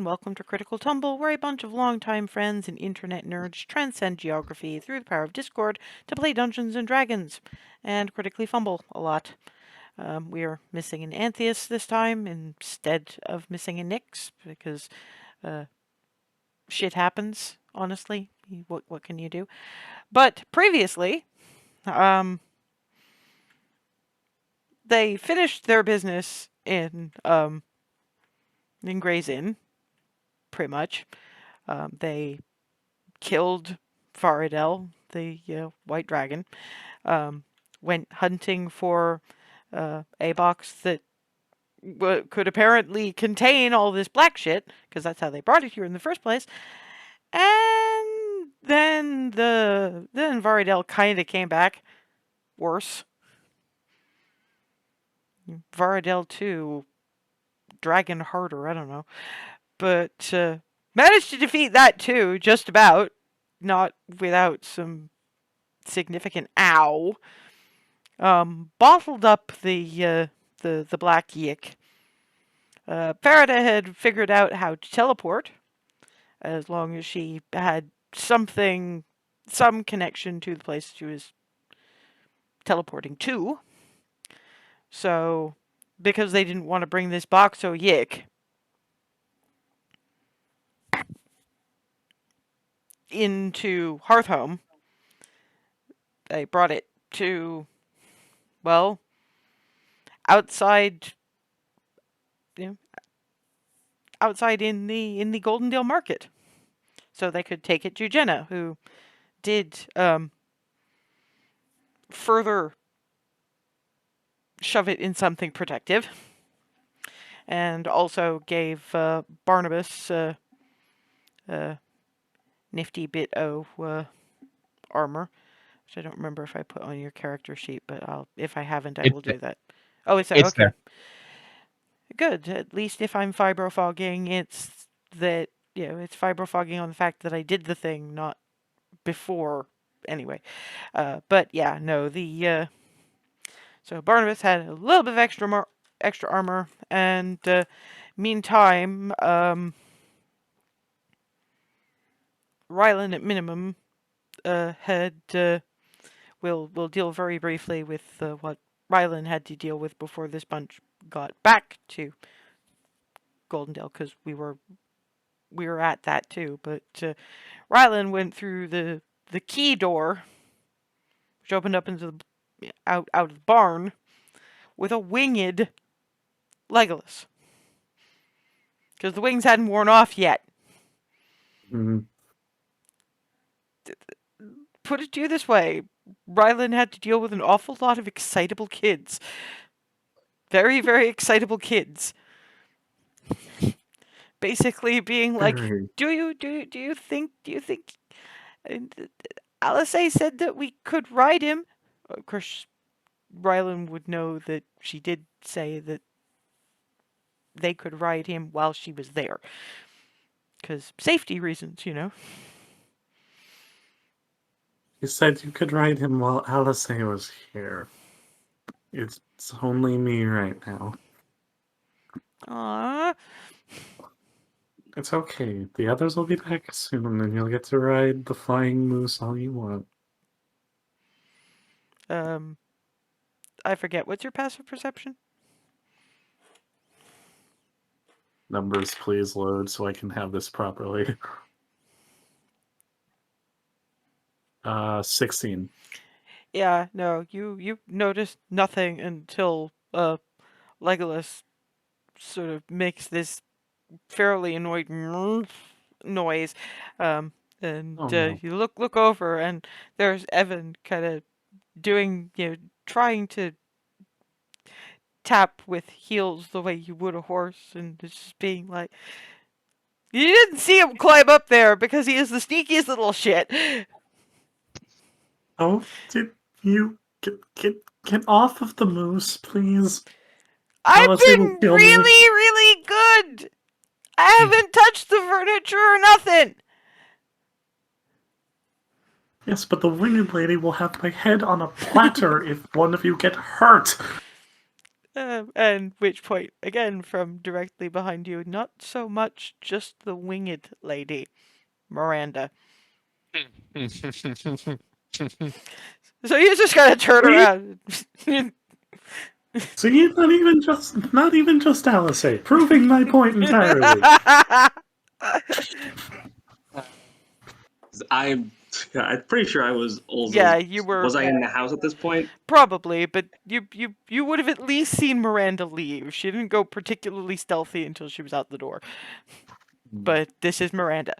and welcome to Critical Tumble, where a bunch of longtime friends and internet nerds transcend geography through the power of Discord to play Dungeons and Dragons, and critically fumble a lot. We are missing an Antheus this time instead of missing a Nyx, because shit happens, honestly. What can you do? But previously, they finished their business in Gray's Inn, pretty much. They killed Faradel, the white dragon. Went hunting for a box that could apparently contain all this black shit, because that's how they brought it here in the first place. And then Varadel kind of came back worse. Varadel 2, Dragon Harder, I don't know. But managed to defeat that too, just about. Not without some significant ow. Bottled up the black yick. Farida had figured out how to teleport, as long as she had some connection to the place she was teleporting to. So, because they didn't want to bring this box o' yick into Hearthhome, they brought it to, well, outside in the Goldendale Market, so they could take it to Jenna, who did further shove it in something protective, and also gave Barnabas a nifty bit of armor, which I don't remember if I put on your character sheet, but if I haven't, I will do that. Oh, it's there. It's okay. there. Good. At least if I'm fibrofogging, it's that, it's fibrofogging on the fact that I did the thing, not before. Anyway. But yeah, no, so Barnabas had a little bit of extra armor, and meantime, Rylan at minimum had we'll deal very briefly with what Rylan had to deal with before this bunch got back to Goldendale, because we were at that too. But Rylan went through the key door, which opened up into the out of the barn, with a winged Legolas, because the wings hadn't worn off yet. Mm-hmm. Put it to you this way: Rylan had to deal with an awful lot of excitable kids. Very, very excitable kids. Basically being like, do you think Alice said that we could ride him? Of course, Rylan would know that she did say that they could ride him while she was there, because safety reasons, You said you could ride him while Alice was here. It's only me right now. Aww. It's okay. The others will be back soon, and you'll get to ride the flying moose all you want. I forget. What's your passive perception? Numbers, please load so I can have this properly. 16. Yeah, no, you noticed nothing until Legolas sort of makes this fairly annoyed noise, and no. you look over, and there's Evan kind of doing, trying to tap with heels the way you would a horse, and just being like, you didn't see him climb up there because he is the sneakiest little shit. Oh, did you get off of the moose, please? I've been really, really good. I haven't touched the furniture or nothing. Yes, but the winged lady will have my head on a platter if one of you get hurt. And which point, again, from directly behind you, not so much just the winged lady, Miranda. So you just gotta turn See? around. See, not even just Alice, proving my point entirely. I'm pretty sure I was also. Yeah, you were. Was I in the house at this point? Probably, but you would have at least seen Miranda leave. She didn't go particularly stealthy until she was out the door. But this is Miranda.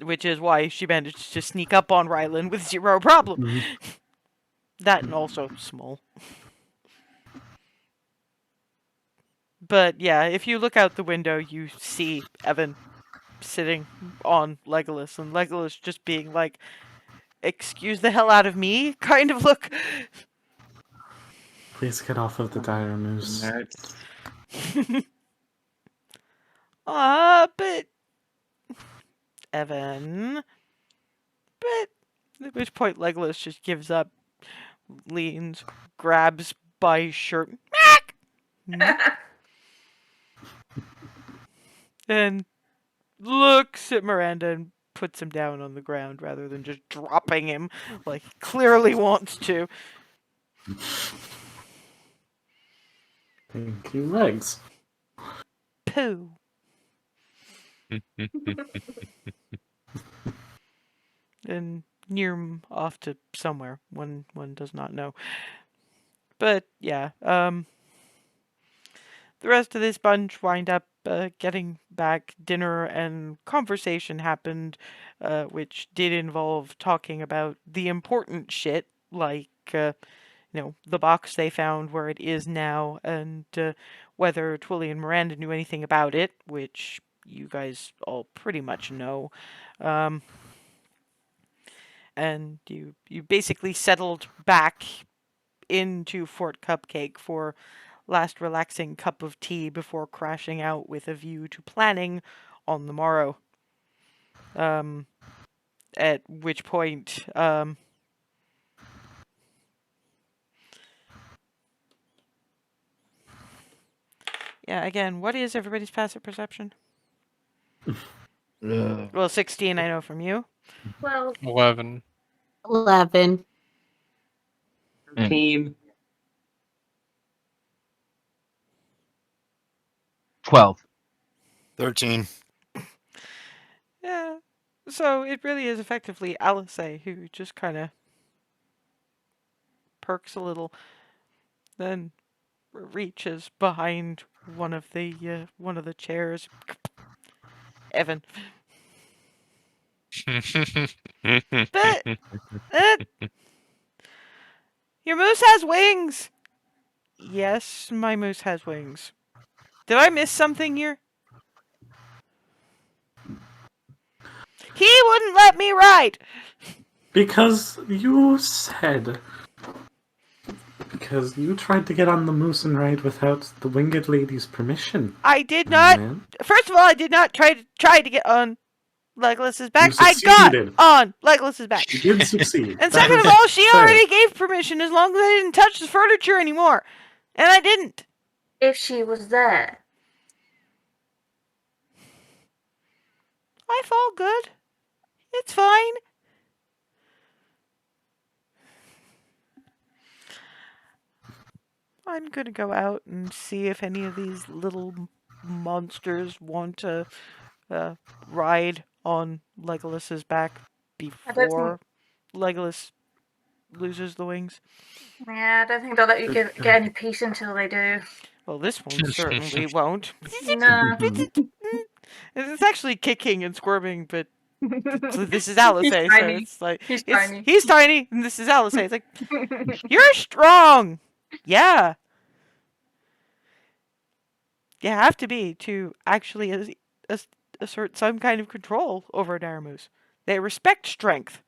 Which is why she managed to sneak up on Rylan with zero problem. That and also small. But yeah, if you look out the window, you see Evan sitting on Legolas, and Legolas just being like, "Excuse the hell out of me," kind of look. Please get off of the dire moose. That's But Evan. But at which point Legolas just gives up, leans, grabs by his shirt, and looks at Miranda and puts him down on the ground rather than just dropping him like he clearly wants to. Thank you, legs. Pooh. And near him off to somewhere. One does not know. But yeah, the rest of this bunch wind up getting back. Dinner and conversation happened, which did involve talking about the important shit, like the box they found where it is now, and whether Twilly and Miranda knew anything about it, which you guys all pretty much know. And you basically settled back into Fort Cupcake for last relaxing cup of tea before crashing out with a view to planning on the morrow. At which point, yeah, again, what is everybody's passive perception? Well, 16 I know from you. Well, 11. 11. 13. 12. 13. Yeah. So it really is effectively Alice who just kind of perks a little, then reaches behind one of the chairs. Evan. But your moose has wings. Yes, my moose has wings. Did I miss something here? He wouldn't let me ride. Because you said. Because you tried to get on the moose and ride without the winged lady's permission. I did not. Man. First of all, I did not try to get on Legolas's back. You I got succeeded. on Legolas's back. You did succeed. And That second of is all, she fair. already gave permission as long as I didn't touch the furniture anymore. And I didn't. If she was there. I fall good. It's fine. I'm gonna go out and see if any of these little monsters want to ride on Legolas's back before Legolas loses the wings. Yeah, I don't think they'll let you get any peace until they do. Well, this one certainly won't. No. It's actually kicking and squirming, but this is Alice, He's so tiny. it's like He's tiny. He's tiny, and this is Alice. It's like you're strong. Yeah. You have to be to actually assert some kind of control over Daramus. They respect strength.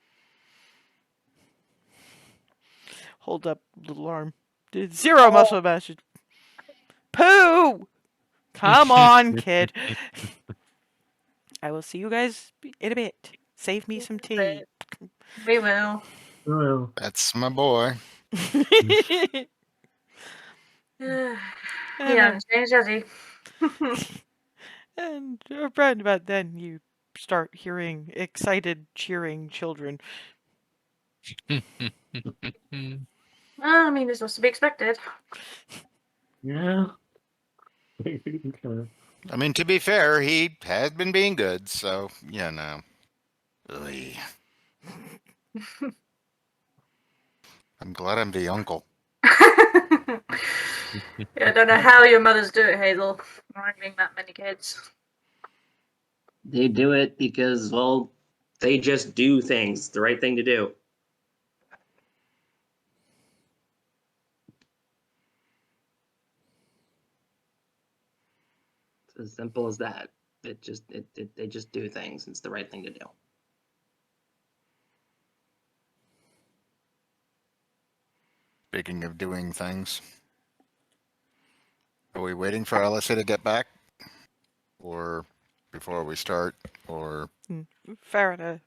Hold up, little arm. Zero muscle mass. Pooh! Come on, kid. I will see you guys in a bit. Save me some tea. We will. Well, That's my boy. Yeah, change does he? And around about then, you start hearing excited, cheering children. I mean, this was to be expected. Yeah. I mean, to be fair, he has been being good, so you know. Ugh. I'm glad I'm the uncle. Yeah, I don't know how your mothers do it, Hazel. Wrangling that many kids. They do it because, well, they just do things. It's the right thing to do. It's as simple as that. They just do things. It's the right thing to do. Speaking of doing things, are we waiting for Alice to get back, or before we start, or Farida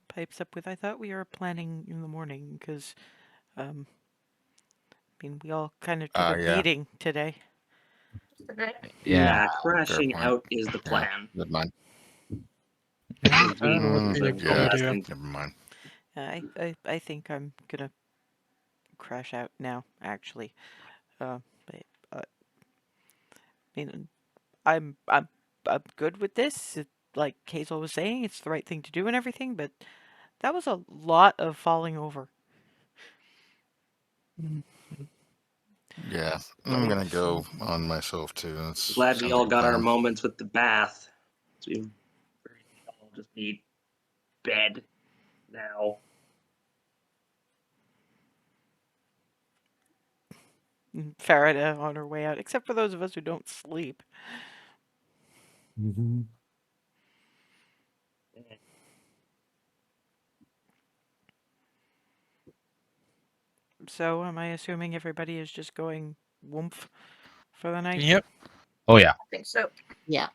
pipes up with, I thought we were planning in the morning, because, I mean, we all kind of took a yeah. beating today. Yeah, fair crashing point. out is the Yeah, plan. never mind. Because we Mm, the yeah, last thing. never mind. I think I'm gonna crash out now, actually. But, I mean, I'm good with this. Like Hazel was saying, it's the right thing to do and everything, but that was a lot of falling over. Yeah, I'm gonna go on myself too. That's Glad we sounds all like a got our plan. moments with the bath. So we all just need bed now. Farida on her way out, except for those of us who don't sleep. Mm-hmm. So, am I assuming everybody is just going woomph for the night? Yep. Oh yeah. I think so. Yeah.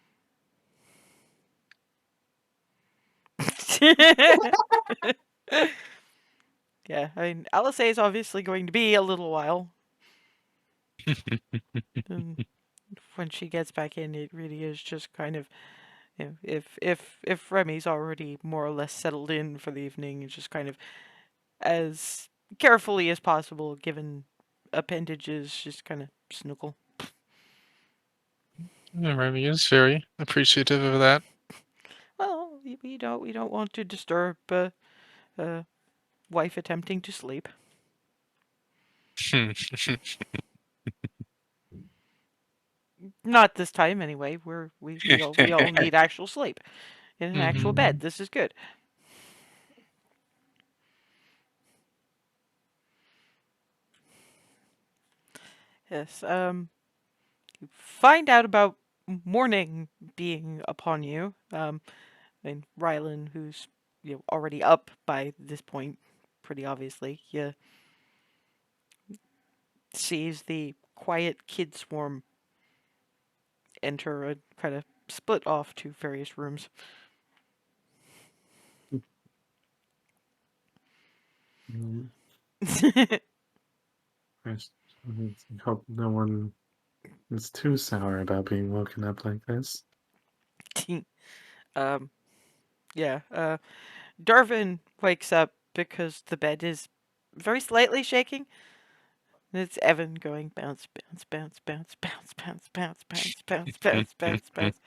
Yeah, I mean, LSA is obviously going to be a little while. And when she gets back in, it really is just kind of, you know, if Remy's already more or less settled in for the evening, it's just kind of as carefully as possible, given appendages, just kind of snuggle. Remy is very appreciative of that. Well, we don't want to disturb wife attempting to sleep. Not this time, anyway. We all need actual sleep in an actual bed. This is good. Yes. You find out about morning being upon you. And Rylan, who's already up by this point, pretty obviously, sees the quiet kid swarm enter and kind of split off to various rooms. I hope no one is too sour about being woken up like this. Yeah. Darvin wakes up because the bed is very slightly shaking. And it's Evan going bounce, bounce, bounce, bounce, bounce, bounce, bounce, bounce, bounce, bounce, bounce, bounce.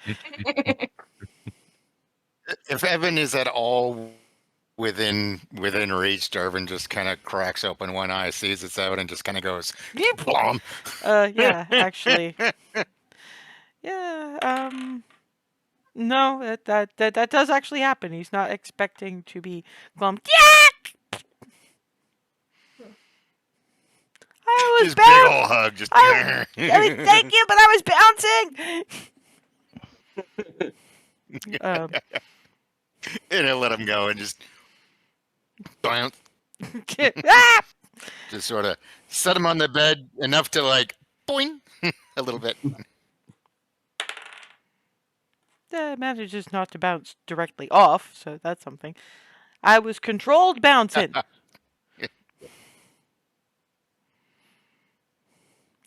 If Evan is at all within reach, Darvin just kind of cracks open one eye, sees it's out, and just kind of goes, "Blom." Yeah, actually. Yeah, no, that does actually happen. He's not expecting to be glummed. Yeah! I was Just big ol' hug, just. I mean, thank you, but I was bouncing! And he'll let him go and just bounce, Ah! just sort of set him on the bed enough to like boing a little bit. Manages not to bounce directly off, so that's something. I was controlled bouncing.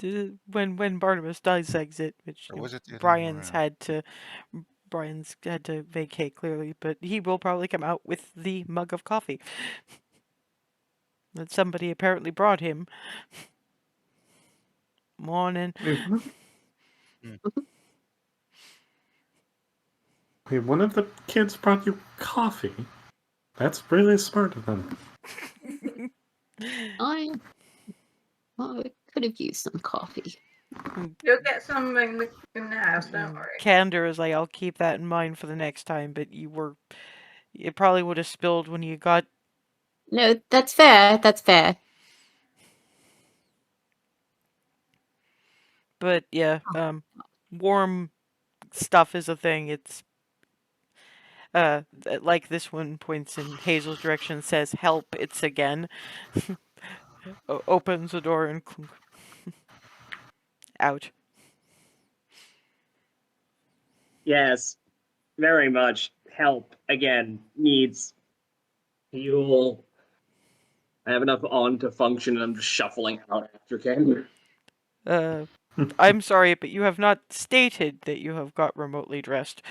when Barnabas dissects it, which Or was it the other way Brian's around? had to vacate clearly, but he will probably come out with the mug of coffee that somebody apparently brought him. Morning. Wait, one of the kids brought you coffee? That's really smart of them. I could have used some coffee. You'll get some in the house, don't Mm, worry. Candor is like, I'll keep that in mind for the next time, but it probably would have spilled when you got. No, that's fair. That's fair. But yeah, warm stuff is a thing. It's like this one points in Hazel's direction, says help, it's again. Opens the door and clunk. Out. Yes, very much. Help again. Needs fuel. I have enough on to function, and I'm just shuffling out after Ken. I'm sorry, but you have not stated that you have got remotely dressed.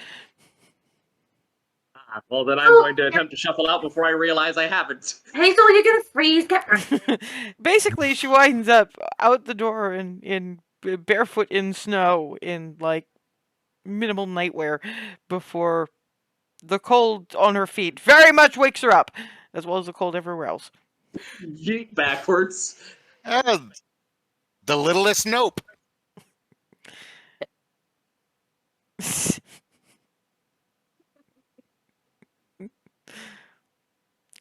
Well, then I'm going to attempt to shuffle out before I realize I haven't. Hazel, you're gonna freeze. Get ready. Basically, she winds up out the door in barefoot in snow in like minimal nightwear before the cold on her feet very much wakes her up, as well as the cold everywhere else. Yeet backwards. Oh, the littlest nope.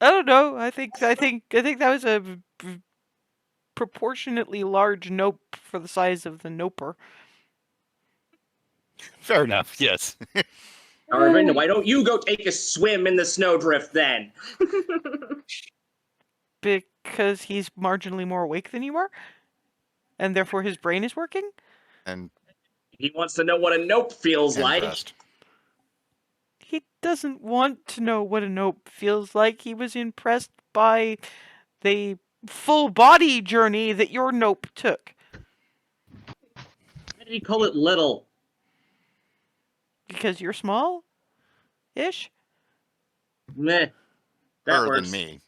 I don't know. I think that was a proportionately large nope for the size of the noper. Fair enough. Yes. Arvin, why don't you go take a swim in the snowdrift then? Because he's marginally more awake than you are, and therefore his brain is working. And He wants to know what a nope feels like. dressed. He doesn't want to know what a nope feels like. He was impressed by the full body journey that your nope took. Why did he call it little? Because you're small? Ish? Meh. That Than works. me.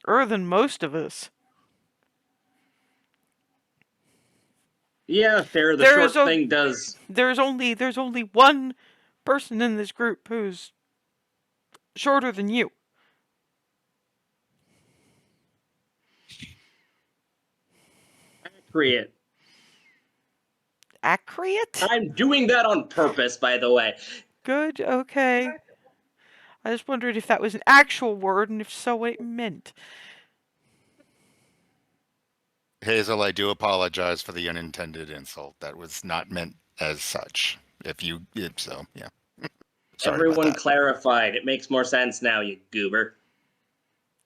Than most of us. Yeah, fair. The There short is a- thing does. There's only one person in this group who's shorter than you. Accurate. Accurate? I'm doing that on purpose, by the way. Good, okay. I just wondered if that was an actual word, and if so, what it meant. Hazel, I do apologize for the unintended insult. That was not meant as such. If so, yeah. Sorry Everyone about that. clarified. It makes more sense now, you goober.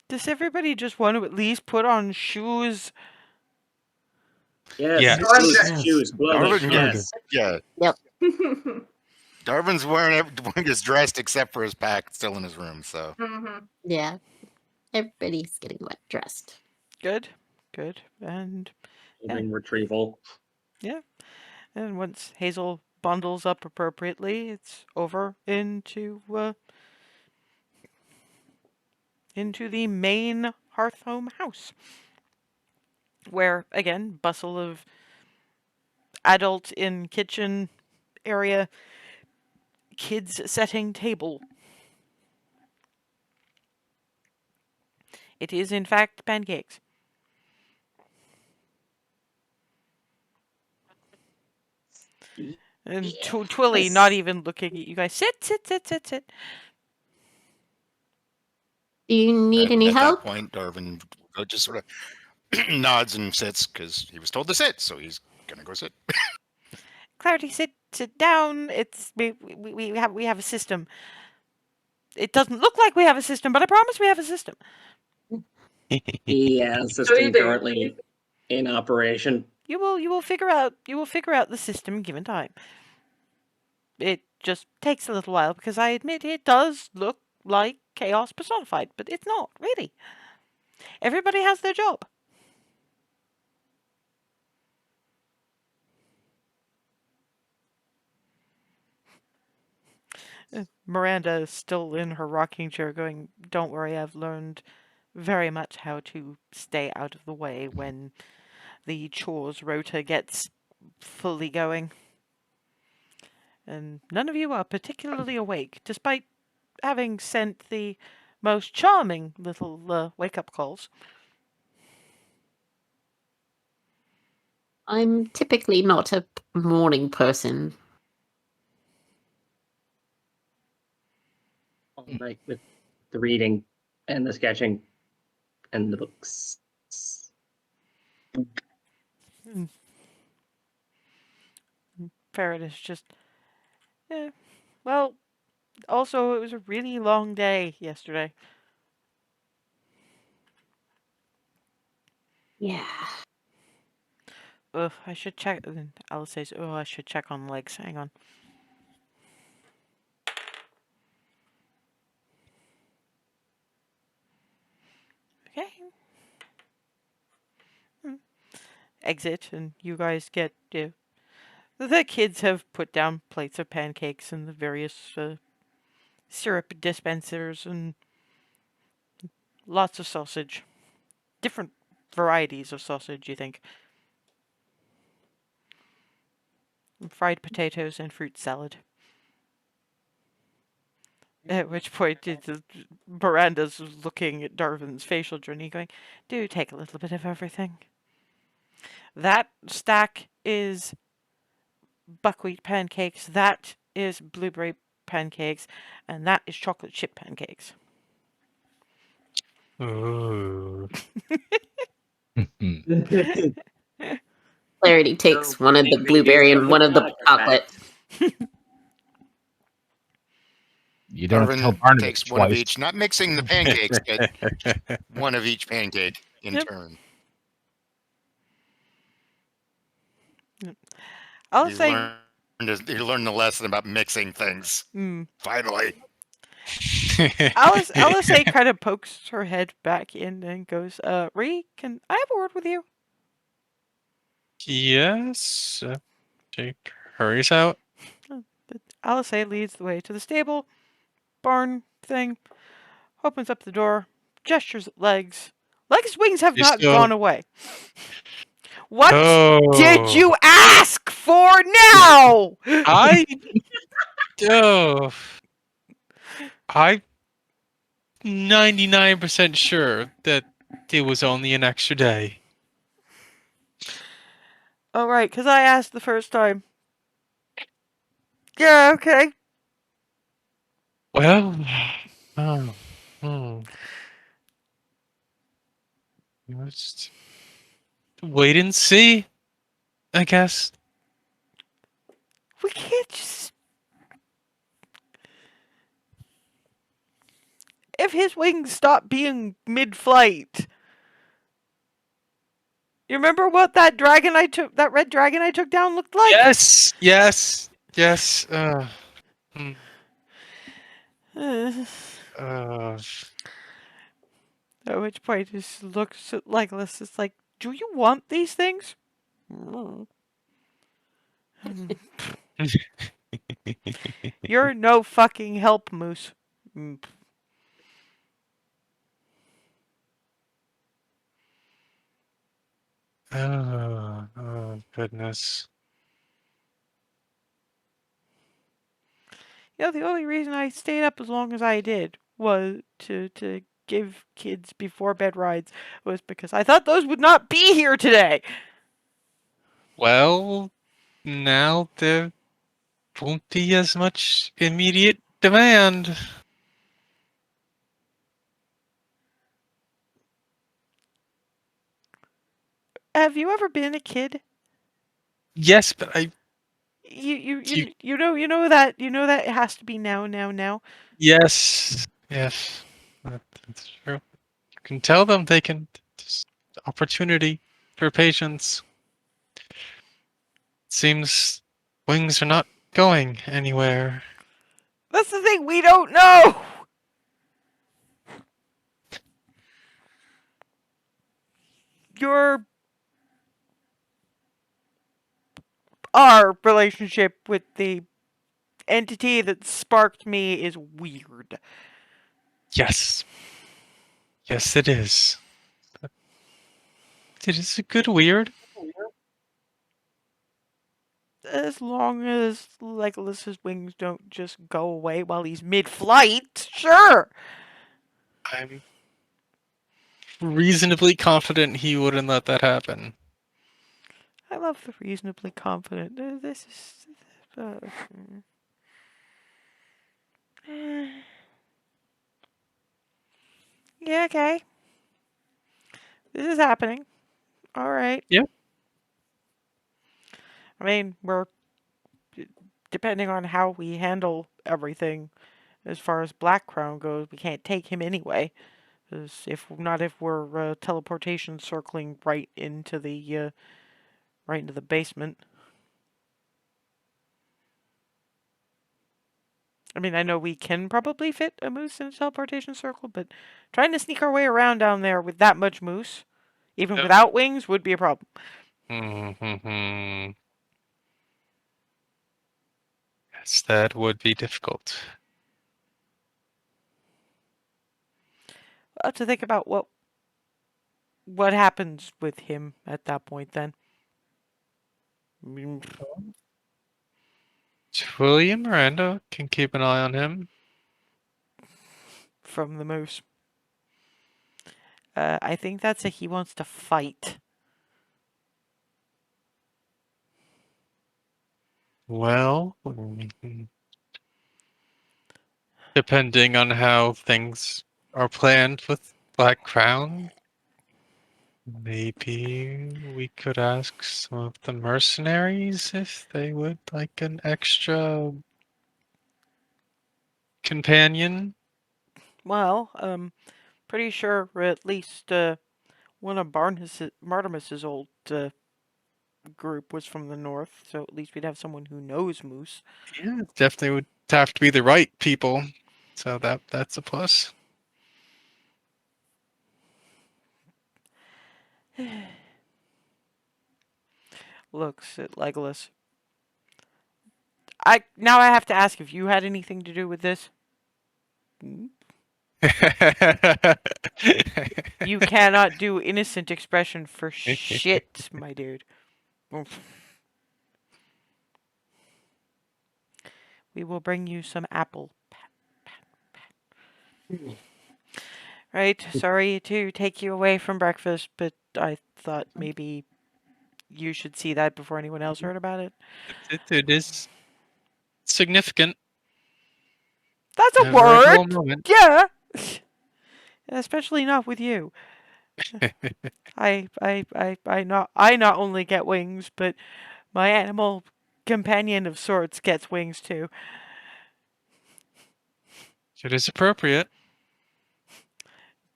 Does everybody just want to at least put on shoes? Yes, Yeah. shoes, clothing, Darvin, yes. Yeah. Yep. Darvin's wearing his dressed except for his pack still in his room. So Yeah. Everybody's getting wet dressed. Good, good. And Clothing retrieval. once Hazel bundles up appropriately, it's over into the main Hearthhome house, where again, bustle of adult in kitchen area, kids setting table. It is in fact pancakes. And Twilly not even looking at you guys. Sit. Do you need any at help? that point, Darvin just sort of nods and sits because he was told to sit, so he's gonna go sit. Clarity, sit down. It's we have a system. It doesn't look like we have a system, but I promise we have a system. Yeah, system currently in operation. You will figure out the system given time. It just takes a little while because I admit it does look like chaos personified, but it's not really. Everybody has their job. Miranda is still in her rocking chair going, "Don't worry, I've learned very much how to stay out of the way when the chores rota gets fully going. And none of you are particularly awake, despite having sent the most charming little wake-up calls." I'm typically not a morning person. All night with the reading and the sketching and the books. Ferret is just, well, also it was a really long day yesterday. Yeah. Ugh, I should check. Alice says, "Oh, I should check on legs. Hang on." Okay. Exit, and you guys get. The kids have put down plates of pancakes and the various syrup dispensers and lots of sausage. Different varieties of sausage, you think. And fried potatoes and fruit salad. At which point, Miranda's looking at Darvin's facial journey, going, "Do take a little bit of everything." That stack is buckwheat pancakes, that is blueberry pancakes, and that is chocolate chip pancakes. Ooh. Clarity takes one of the blueberry and one of the chocolate. You don't have to tell Darvin Barnabas takes one of twice. each, not mixing the pancakes, but one of each pancake in Yep. turn. I'll You say, learned the lesson about mixing things. Finally. Alice A kind of pokes her head back in and goes, "Ree, can I have a word with you?" Yes. She hurries out. Alice A leads the way to the stable, barn thing, opens up the door, gestures at Legs. Legs' wings have She's not still- gone away. What Oh. did you ask for now? I. Oh. I'm 99% sure that it was only an extra day. Oh, right, because I asked the first time. Yeah, okay. Well, just wait and see, I guess. We can't just... If his wings stop being mid-flight... You remember what that red dragon I took down looked like? Yes. At which point he just looks at Legolas. It's like, do you want these things? You're no fucking help, Moose. Oh, goodness. You know, the only reason I stayed up as long as I did was to give kids before bed rides was because I thought those would not be here today. Well, now there won't be as much immediate demand. Have you ever been a kid? Yes, but You know that it has to be now. Yes, that's true. You can tell them they can. Just opportunity for patience. Seems wings are not going anywhere. That's the thing, we don't know. Our relationship with the entity that sparked me is weird. Yes. Yes, it is. It is a good weird. As long as Legolas's wings don't just go away while he's mid-flight, sure. I'm reasonably confident he wouldn't let that happen. I love the reasonably confident. This is. Yeah, okay. This is happening. All right. Yeah. I mean, we're depending on how we handle everything as far as Blackcrown goes, we can't take him anyway. 'Cause if we're teleportation circling right into the basement. I mean, I know we can probably fit a moose in a teleportation circle, but trying to sneak our way around down there with that much moose, even Yep. without wings, would be a problem. Yes, that would be difficult. We'll have to think about what happens with him at that point then. I mean, William Miranda can keep an eye on him. from the moose. I think that's he wants to fight. Well, depending on how things are planned with Blackcrown, maybe we could ask some of the mercenaries if they would like an extra companion. Well, pretty sure at least one of Martimus's old group was from the north, so at least we'd have someone who knows moose. Yeah, definitely would have to be the right people. So that's a plus. Looks at Legolas. Now I have to ask if you had anything to do with this. You cannot do innocent expression for shit, my dude. We will bring you some apple. Right, sorry to take you away from breakfast, but I thought maybe you should see that before anyone else heard about it. It is significant. That's a Very cool word! moment. Yeah! Especially not with you. I not only get wings, but my animal companion of sorts gets wings too. It is appropriate.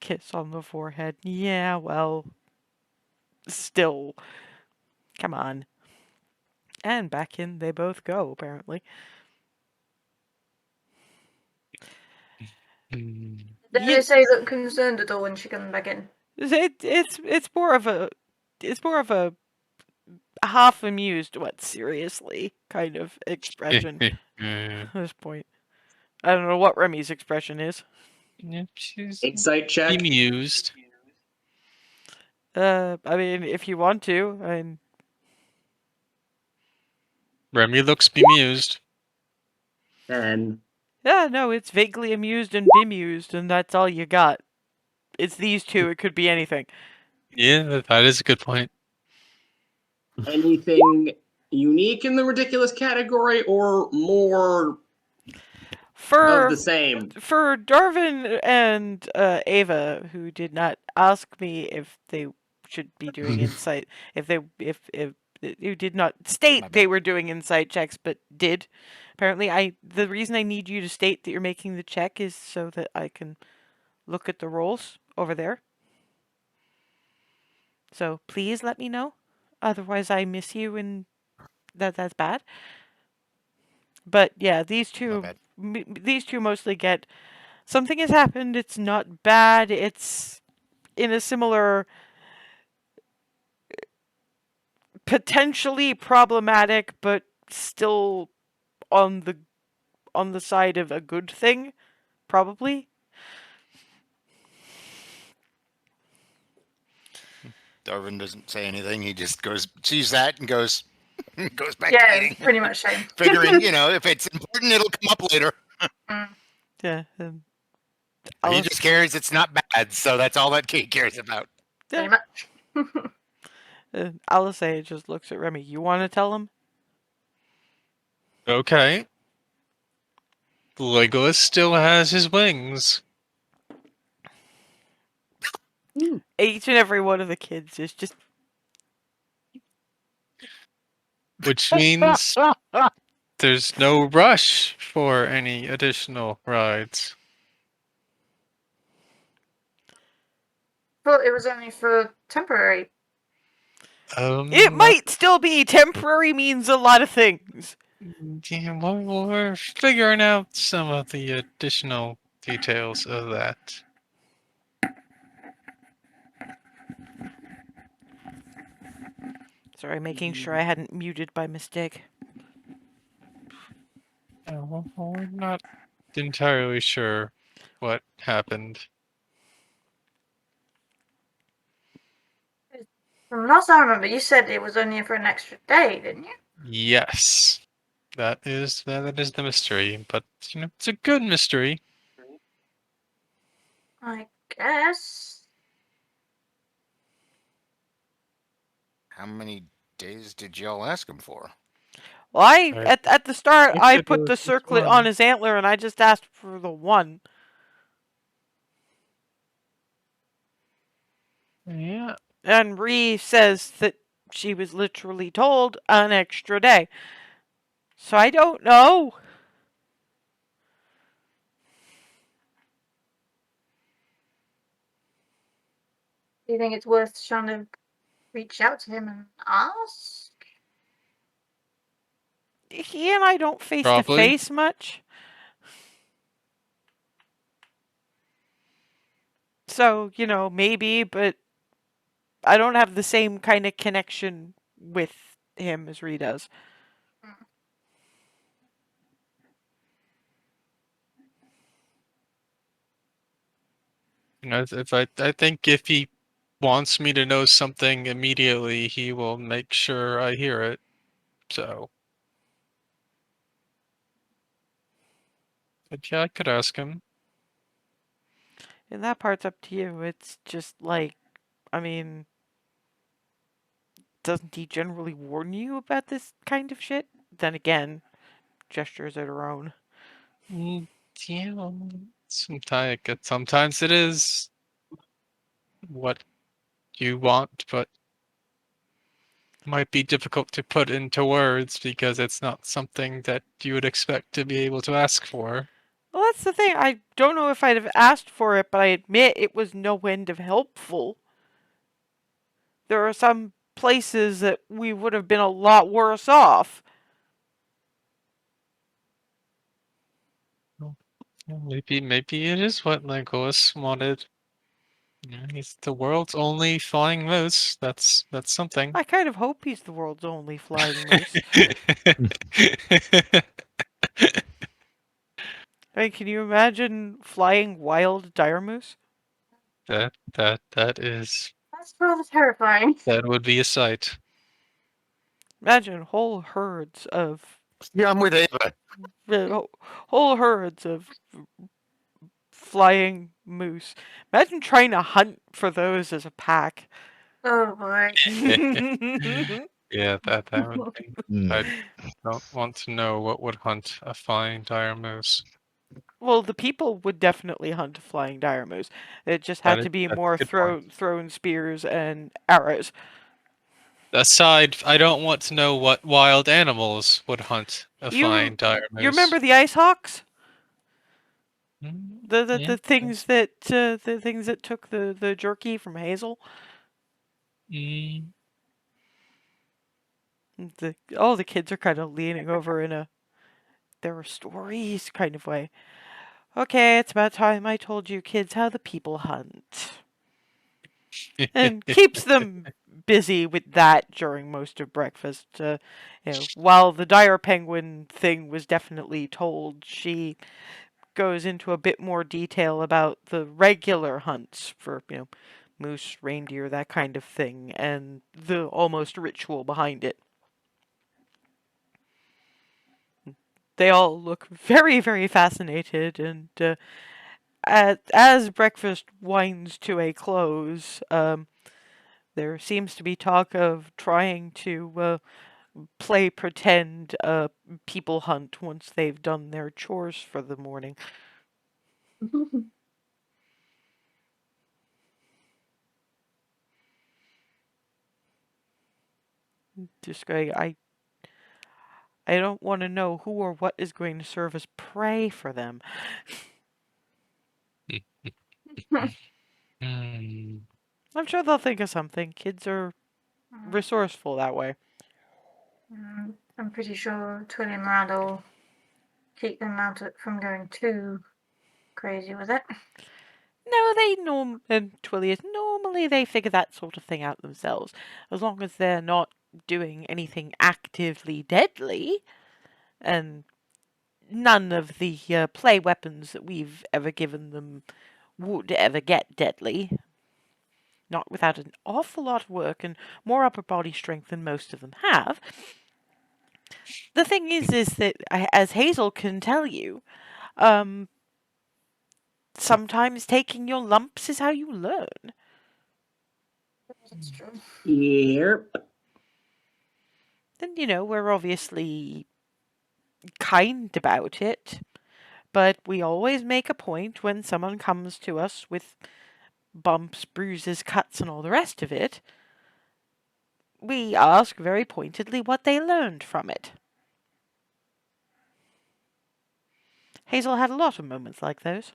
Kiss on the forehead. Yeah, well, still. Come on. And back in they both go, apparently. Mm. Did they say look concerned at all when she comes back in? It's more of a half amused, what, seriously kind of expression at this point. I don't know what Remy's expression is. Yeah, she's Insight check. bemused. I mean, if you want to, and Remy looks bemused. And yeah, no, it's vaguely amused and bemused, and that's all you got. It's these two. It could be anything. Yeah, that is a good point. anything unique in the ridiculous category or more of the same? For Darvin and Ava, who did not ask me if they should be doing insight, if who did not state they were doing insight checks, but did. Apparently, the reason I need you to state that you're making the check is so that I can look at the rolls over there. So please let me know. Otherwise, I miss you, and that's bad. But yeah, these two mostly get something has happened. It's not bad. It's in a similar, potentially problematic, but still on the on the side of a good thing, probably. Darwin doesn't say anything. He just sees that and goes back to Yeah, eating, pretty much same. figuring, if it's important, it'll come up later. Yeah. He just cares it's not bad, so that's all that he cares about. Pretty much. Alice just looks at Remy. You want to tell him? Okay. Legolas still has his wings. Each and every one of the kids is just. Which means there's no rush for any additional rides. Thought it was only for temporary. It might still be. Temporary means a lot of things. Yeah, well, we're figuring out some of the additional details of that. Sorry, making sure I hadn't muted by mistake. Well, we're not entirely sure what happened. From last I remember, you said it was only for an extra day, didn't you? Yes, that is the mystery, but it's a good mystery. I guess. How many days did y'all ask him for? Well, at the start, I it put was the just circlet one. on his antler, and I just asked for the one. Yeah. And Ree says that she was literally told an extra day. So I don't know. Do you think it's worth trying to reach out to him and ask? He and I don't face to Probably. face much. So, maybe, but I don't have the same kind of connection with him as Ree does. I think if he wants me to know something immediately, he will make sure I hear it. So, but yeah, I could ask him. And that part's up to you. It's just like, I mean, doesn't he generally warn you about this kind of shit? Then again, gestures are her own. Yeah, sometimes it is what you want, but might be difficult to put into words because it's not something that you would expect to be able to ask for. Well, that's the thing. I don't know if I'd have asked for it, but I admit it was no end of helpful. There are some places that we would have been a lot worse off. Maybe it is what Legolas wanted. Yeah, he's the world's only flying moose. That's something. I kind of hope he's the world's only flying moose. I mean, can you imagine flying wild dire moose? That is. That's rather terrifying. That would be a sight. Imagine whole herds of Yeah, I'm with Ava. whole herds of flying moose. Imagine trying to hunt for those as a pack. Oh boy. Yeah, that would be. Mm. I don't want to know what would hunt a flying dire moose. Well, the people would definitely hunt a flying dire moose. It just had to be That's a more good point. thrown spears and arrows. Aside, I don't want to know what wild animals would hunt a flying dire moose. You remember the ice hawks? Mm, The yeah, things that the things that took the jerky from Hazel. Mm, The kids are kind of leaning over in a there were stories kind of way. Okay, it's about time I told you kids how the people hunt. And keeps them busy with that during most of breakfast. While the dire penguin thing was definitely told, she goes into a bit more detail about the regular hunts for, moose, reindeer, that kind of thing, and the almost ritual behind it. They all look very, very fascinated, and as breakfast winds to a close, there seems to be talk of trying to play pretend people hunt once they've done their chores for the morning. Just going, I don't want to know who or what is going to serve as prey for them. Hmm. I'm sure they'll think of something. Kids are resourceful that way. I'm pretty sure Twilly and Miranda will keep them from going too crazy with it. No, and Twillius, normally they figure that sort of thing out themselves. As long as they're not doing anything actively deadly, and none of the play weapons that we've ever given them would ever get deadly. Not without an awful lot of work and more upper body strength than most of them have. The thing is that, as Hazel can tell you, sometimes taking your lumps is how you learn. That's true. Yep. And, we're obviously kind about it, but we always make a point when someone comes to us with bumps, bruises, cuts, and all the rest of it. We ask very pointedly what they learned from it. Hazel had a lot of moments like those.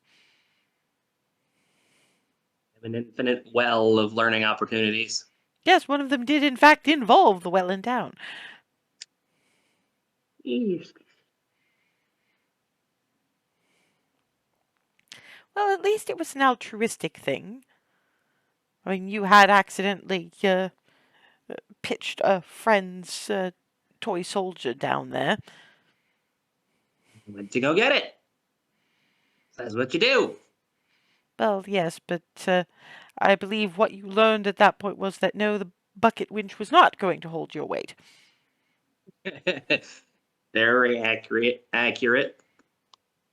An infinite well of learning opportunities. Yes, one of them did in fact involve the well in town. Eesh. Well, at least it was an altruistic thing. I mean, you had accidentally pitched a friend's toy soldier down there. Went to go get it. That's what you do. Well, yes, but I believe what you learned at that point was that no, the bucket winch was not going to hold your weight. Very accurate.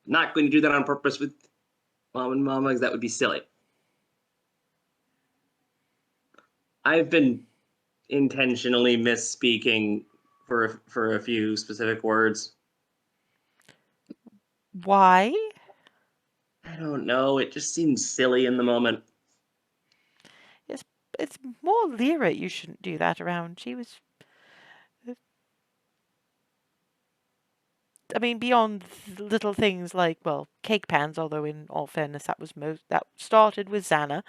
Not going to do that on purpose with Mom and Mama, because that would be silly. I've been intentionally misspeaking for a few specific words. Why? I don't know. It just seems silly in the moment. It's more Lyra you shouldn't do that around. She was... I mean, beyond little things like, well, cake pans, although in all fairness that started with Xana.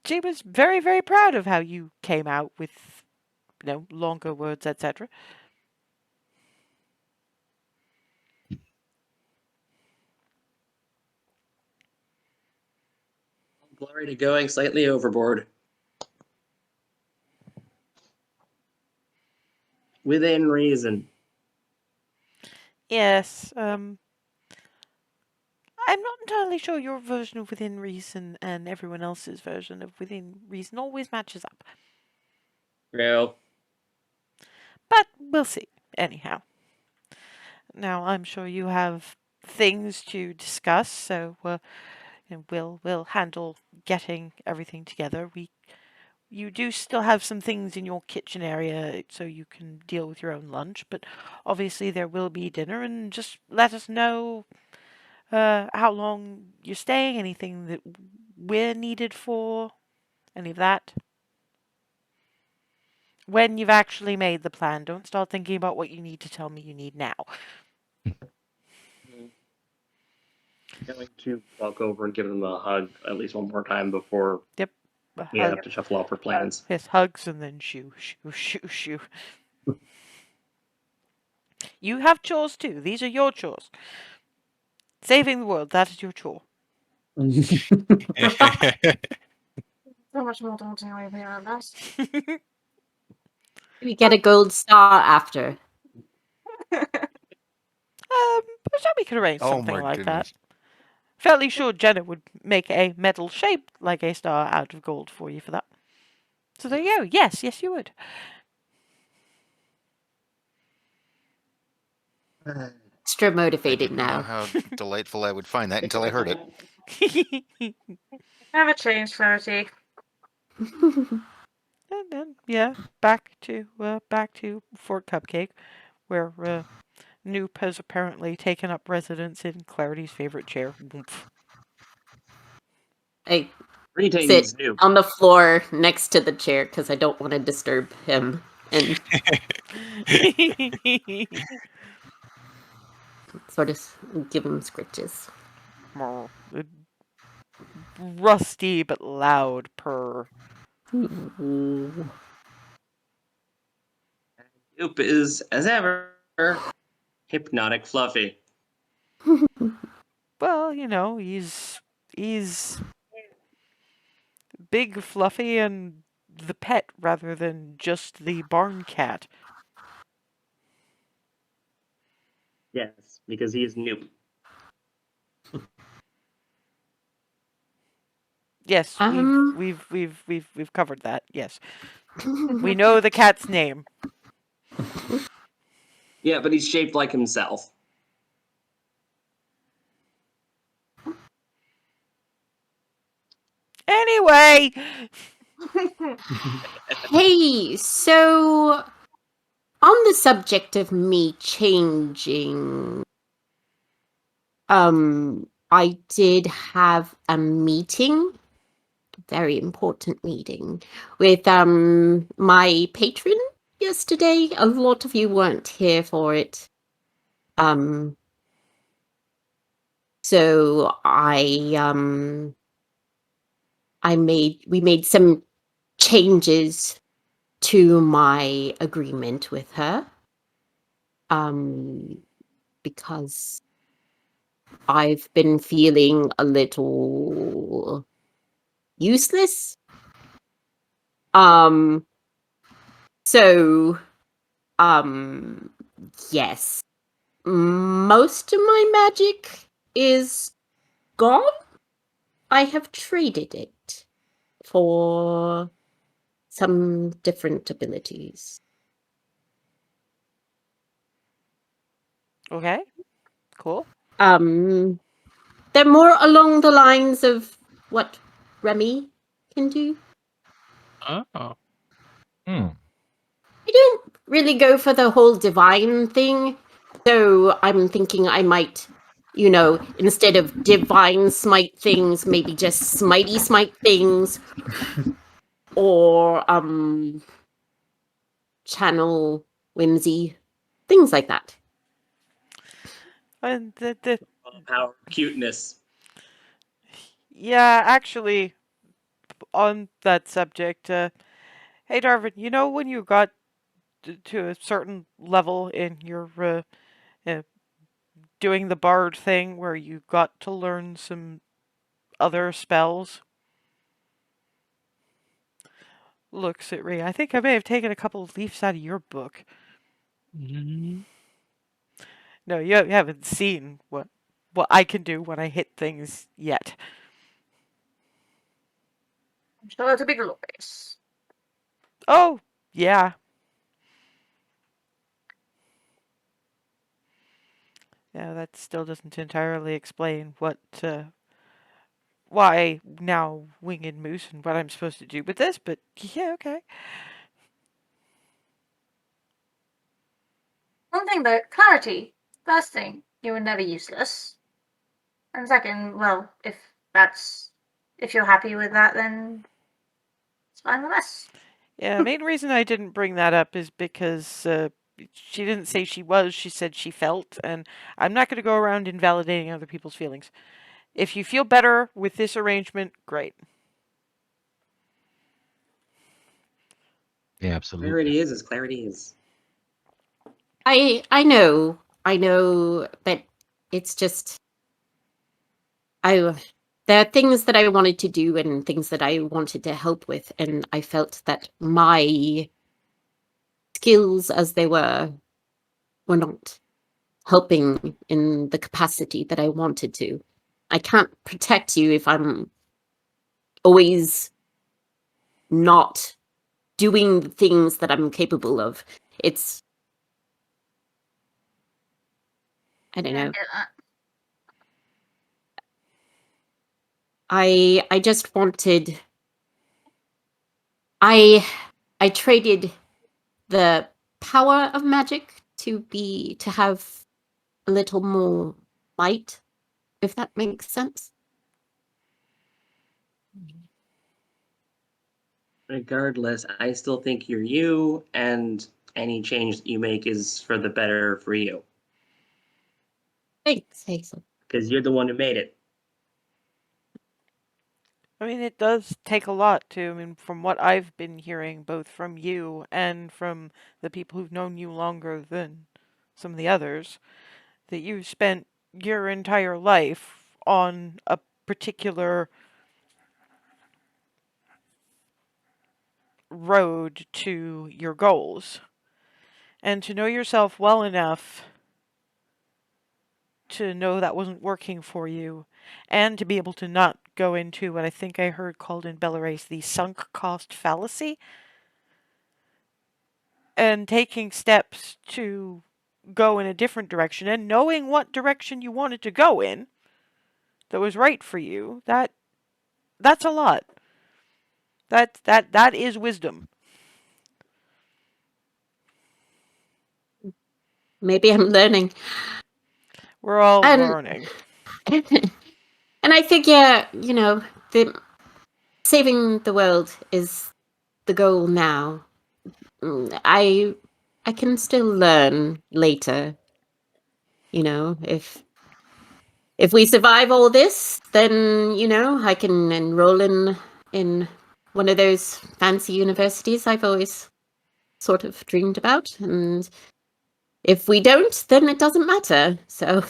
She was very, very proud of how you came out with, longer words, etc. Glory to going slightly overboard. Within reason. Yes, I'm not entirely sure your version of Within Reason and everyone else's version of Within Reason always matches up. Real. But we'll see, anyhow. Now, I'm sure you have things to discuss, so we'll handle getting everything together. You do still have some things in your kitchen area so you can deal with your own lunch, but obviously there will be dinner, and just let us know how long you're staying, anything that we're needed for, any of that. When you've actually made the plan, don't start thinking about what you need to tell me you need now. I'm going to walk over and give them a hug at least one more time before we have to shuffle off our plans. Yes, hugs and then shoo, shoo, shoo, shoo. You have chores too. These are your chores. Saving the world, that is your chore. Oh much more daunting way beyond us. We get a gold star after. I'm sure we could arrange Oh something my like goodness. that. Fairly sure Jenna would make a medal shaped like a star out of gold for you for that. So there you go. Yes, you would. Extra I motivated didn't know now. how delightful I would find that until I heard it. Never change, Clarity. And then yeah, back to Fort Cupcake, where Noop has apparently taken up residence in Clarity's favorite chair. Woomph. I sit Greetings, Noob. on the floor next to the chair because I don't want to disturb him and sort of give him scritches. Rusty but loud purr. Ooh. Noob is, as ever, hypnotic fluffy. Well, he's big, fluffy, and the pet rather than just the barn cat. Yes, because he's Noob. Yes, Um. we've covered that. Yes, we know the cat's name. Yeah, but he's shaped like himself. Anyway, Hey, so on the subject of me changing, I did have a meeting, very important meeting, with my patron yesterday. A lot of you weren't here for it. So we made some changes to my agreement with her. Because I've been feeling a little useless. So yes. Most of my magic is gone. I have traded it for some different abilities. okay, cool. They're more along the lines of what Remy can do. Oh. Hmm. I don't really go for the whole divine thing. So I'm thinking I might, instead of divine smite things, maybe just smitey smite things or channel whimsy, things like that. And Power, cuteness. yeah, actually, on that subject, hey Darvin, when you got to a certain level in your uh, doing the bard thing where you got to learn some other spells? Looks at Rhea. I think I may have taken a couple of leaves out of your book. Mhm. No, you haven't seen what I can do when I hit things yet. I'm sure it'll be glorious. Oh, yeah. Yeah, that still doesn't entirely explain why now Winged Moose and what I'm supposed to do with this, but yeah, okay. One thing though, clarity. First thing, you were never useless. And second, well, if you're happy with that, then it's fine with us. Yeah, the main reason I didn't bring that up is because she didn't say she was, she said she felt, and I'm not going to go around invalidating other people's feelings. If you feel better with this arrangement, great. Yeah, absolutely. Clarity is as clarity is. I know, but it's just there there are things that I wanted to do and things that I wanted to help with, and I felt that my skills as they were not helping in the capacity that I wanted to. I can't protect you if I'm always not doing the things that I'm capable of. It's I don't Yeah, I know. get that. I just wanted I traded the power of magic to have a little more light, if that makes sense. Regardless, I still think you're you, and any change that you make is for the better for you. Thanks, Hazel. Because you're the one who made it. I mean, it does take a lot to. I mean, from what I've been hearing, both from you and from the people who've known you longer than some of the others, that you've spent your entire life on a particular road to your goals. And to know yourself well enough to know that wasn't working for you, and to be able to not go into what I think I heard called in Belarus the sunk cost fallacy, and taking steps to go in a different direction and knowing what direction you wanted to go in that was right for you, that's a lot. That is wisdom. Maybe I'm learning. We're all And learning. and I figure, the saving the world is the goal now. I can still learn later. If we survive all this, then I can enroll in one of those fancy universities I've always sort of dreamed about. And if we don't, then it doesn't matter. So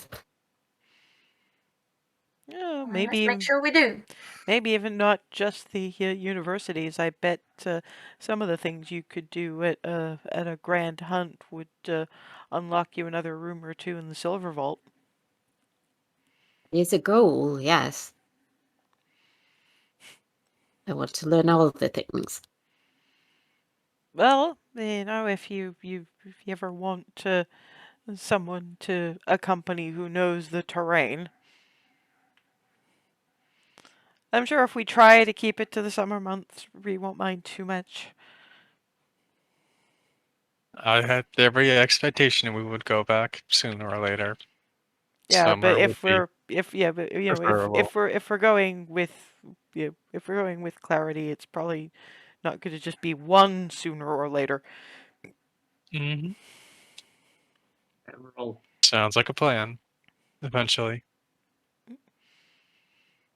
Yeah, Let's make sure we do. maybe even not just the universities. I bet some of the things you could do at a grand hunt would unlock you another room or two in the silver vault. it's a goal, yes. I want to learn all of the things. Well, if you ever want someone to accompany who knows the terrain, I'm sure if we try to keep it to the summer months, we won't mind too much. I had every expectation we would go back sooner or later. Yeah, but Summer would be preferable. if we're going with if we're going with clarity, it's probably not going to just be one sooner or later. Hmm. Emerald. Sounds like a plan. Eventually.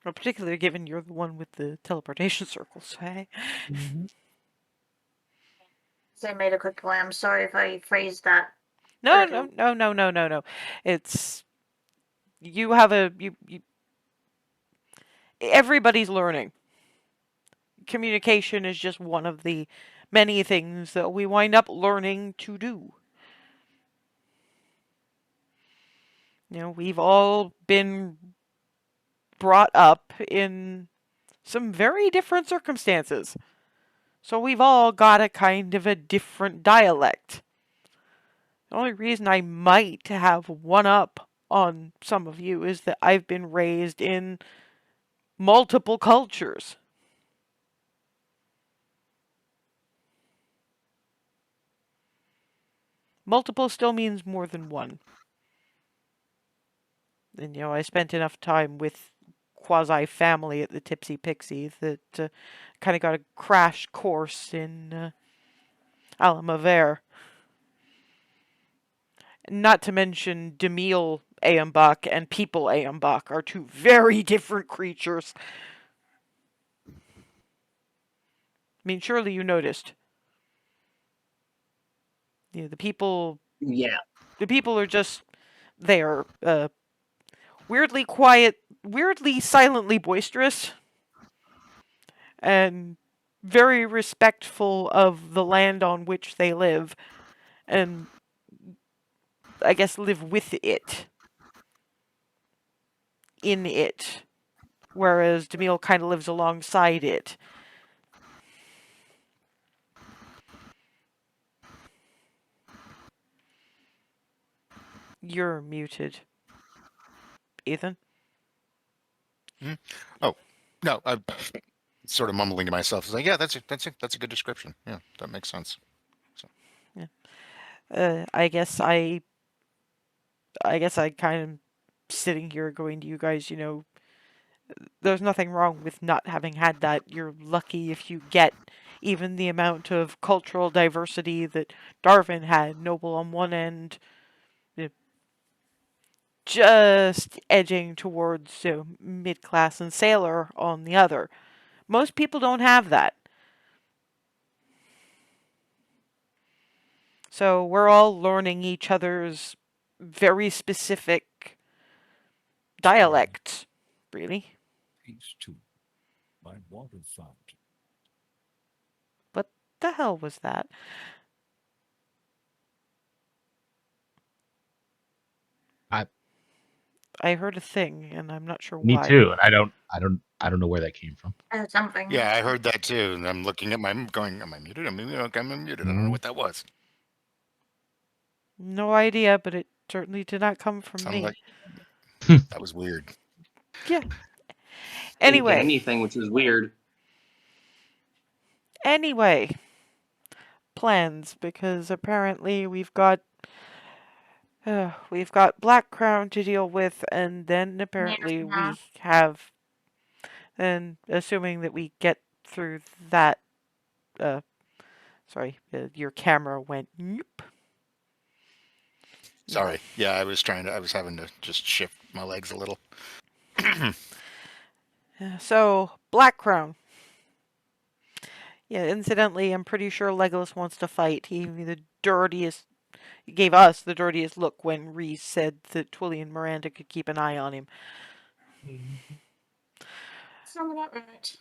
Well, particularly given you're the one with the teleportation circles. Hey. Mhm. So I made a quick plan. I'm sorry if I phrased that. No, Pretty. no. It's you have you everybody's learning. Communication is just one of the many things that we wind up learning to do. We've all been brought up in some very different circumstances. So we've all got a kind of a different dialect. The only reason I might have one up on some of you is that I've been raised in multiple cultures. Multiple still means more than one. And, I spent enough time with quasi family at the Tipsy Pixie that kind of got a crash course in Alamavere. Not to mention Demille Aambach and People Aambach are two very different creatures. I mean, surely you noticed. The people Yeah. are just, they are weirdly quiet weirdly silently boisterous and very respectful of the land on which they live, and I guess live with it, in it, whereas Demille kind of lives alongside it. You're muted, Ethan. Oh, no, I'm sort of mumbling to myself. It's like, yeah, that's a good description. Yeah, that makes sense. So. Yeah. I guess I kind of sitting here going to you guys, there's nothing wrong with not having had that. You're lucky if you get even the amount of cultural diversity that Darwin had. Noble on one end, just edging towards mid-class and sailor on the other. Most people don't have that. So we're all learning each other's very specific dialects, really. What the hell was that? I heard a thing, and I'm not sure Me why. too. And I don't know where that came from. Something. Yeah, I heard that too, and I'm looking at going, am I muted? I'm muted. Okay, I'm muted. I don't know what that was. No idea, but it certainly did not come from Sounded me. like that was weird. Yeah. Didn't get Anyway. anything, which is weird. Anyway. Plans, because apparently we've got Blackcrown to deal with, and then apparently we have, and assuming that we get through that, sorry, your camera went nope. Sorry. Yeah, I was having to just shift my legs a little. So, Blackcrown. Yeah, incidentally, I'm pretty sure Legolas wants to fight. He gave us the dirtiest look when Rhys said that Twilly and Miranda could keep an eye on him. Sounds about right.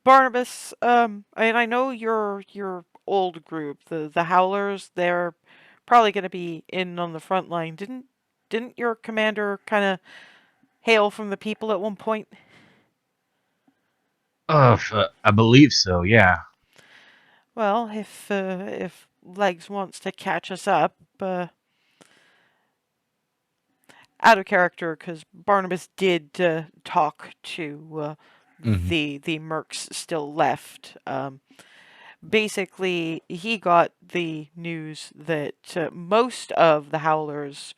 Barnabas, I know your old group, the Howlers, they're probably going to be in on the front line. Didn't your commander kind of hail from the people at one point? I believe so. Yeah. Well, if Legs wants to catch us up, out of character, because Barnabas did talk to the mercs still left. Basically, he got the news that most of the Howlers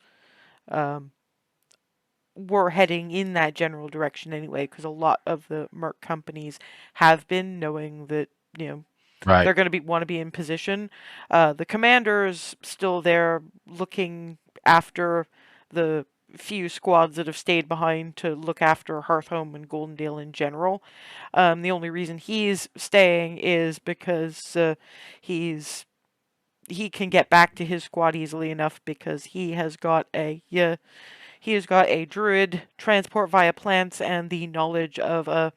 were heading in that general direction anyway, because a lot of the merc companies have been knowing that Right. they're going to want to be in position. The commander's still there looking after the few squads that have stayed behind to look after Hearthhome and Goldendale in general. The only reason he's staying is because he can get back to his squad easily enough because he has got a druid transport via plants and the knowledge of a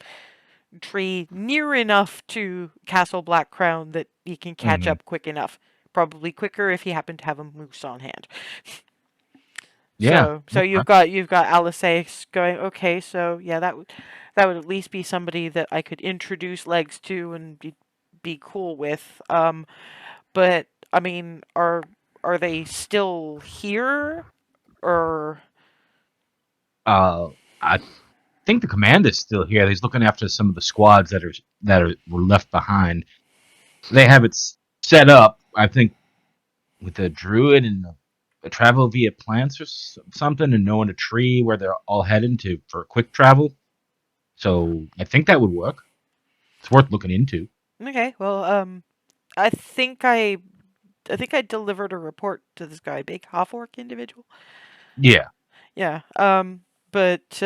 tree near enough to Castle Blackcrown that he can catch up quick enough. Probably quicker if he happened to have a moose on hand. Yeah. So you've got Alisace going, okay, so yeah, that would at least be somebody that I could introduce Legs to and be cool with. But I mean, are they still here, or? I think the commander's still here. He's looking after some of the squads that were left behind. They have it set up, I think, with a druid and a travel via plants or something, and knowing a tree where they're all heading to for quick travel. So I think that would work. It's worth looking into. Okay, well, I think I delivered a report to this guy, big half-orc individual. Yeah. Yeah. But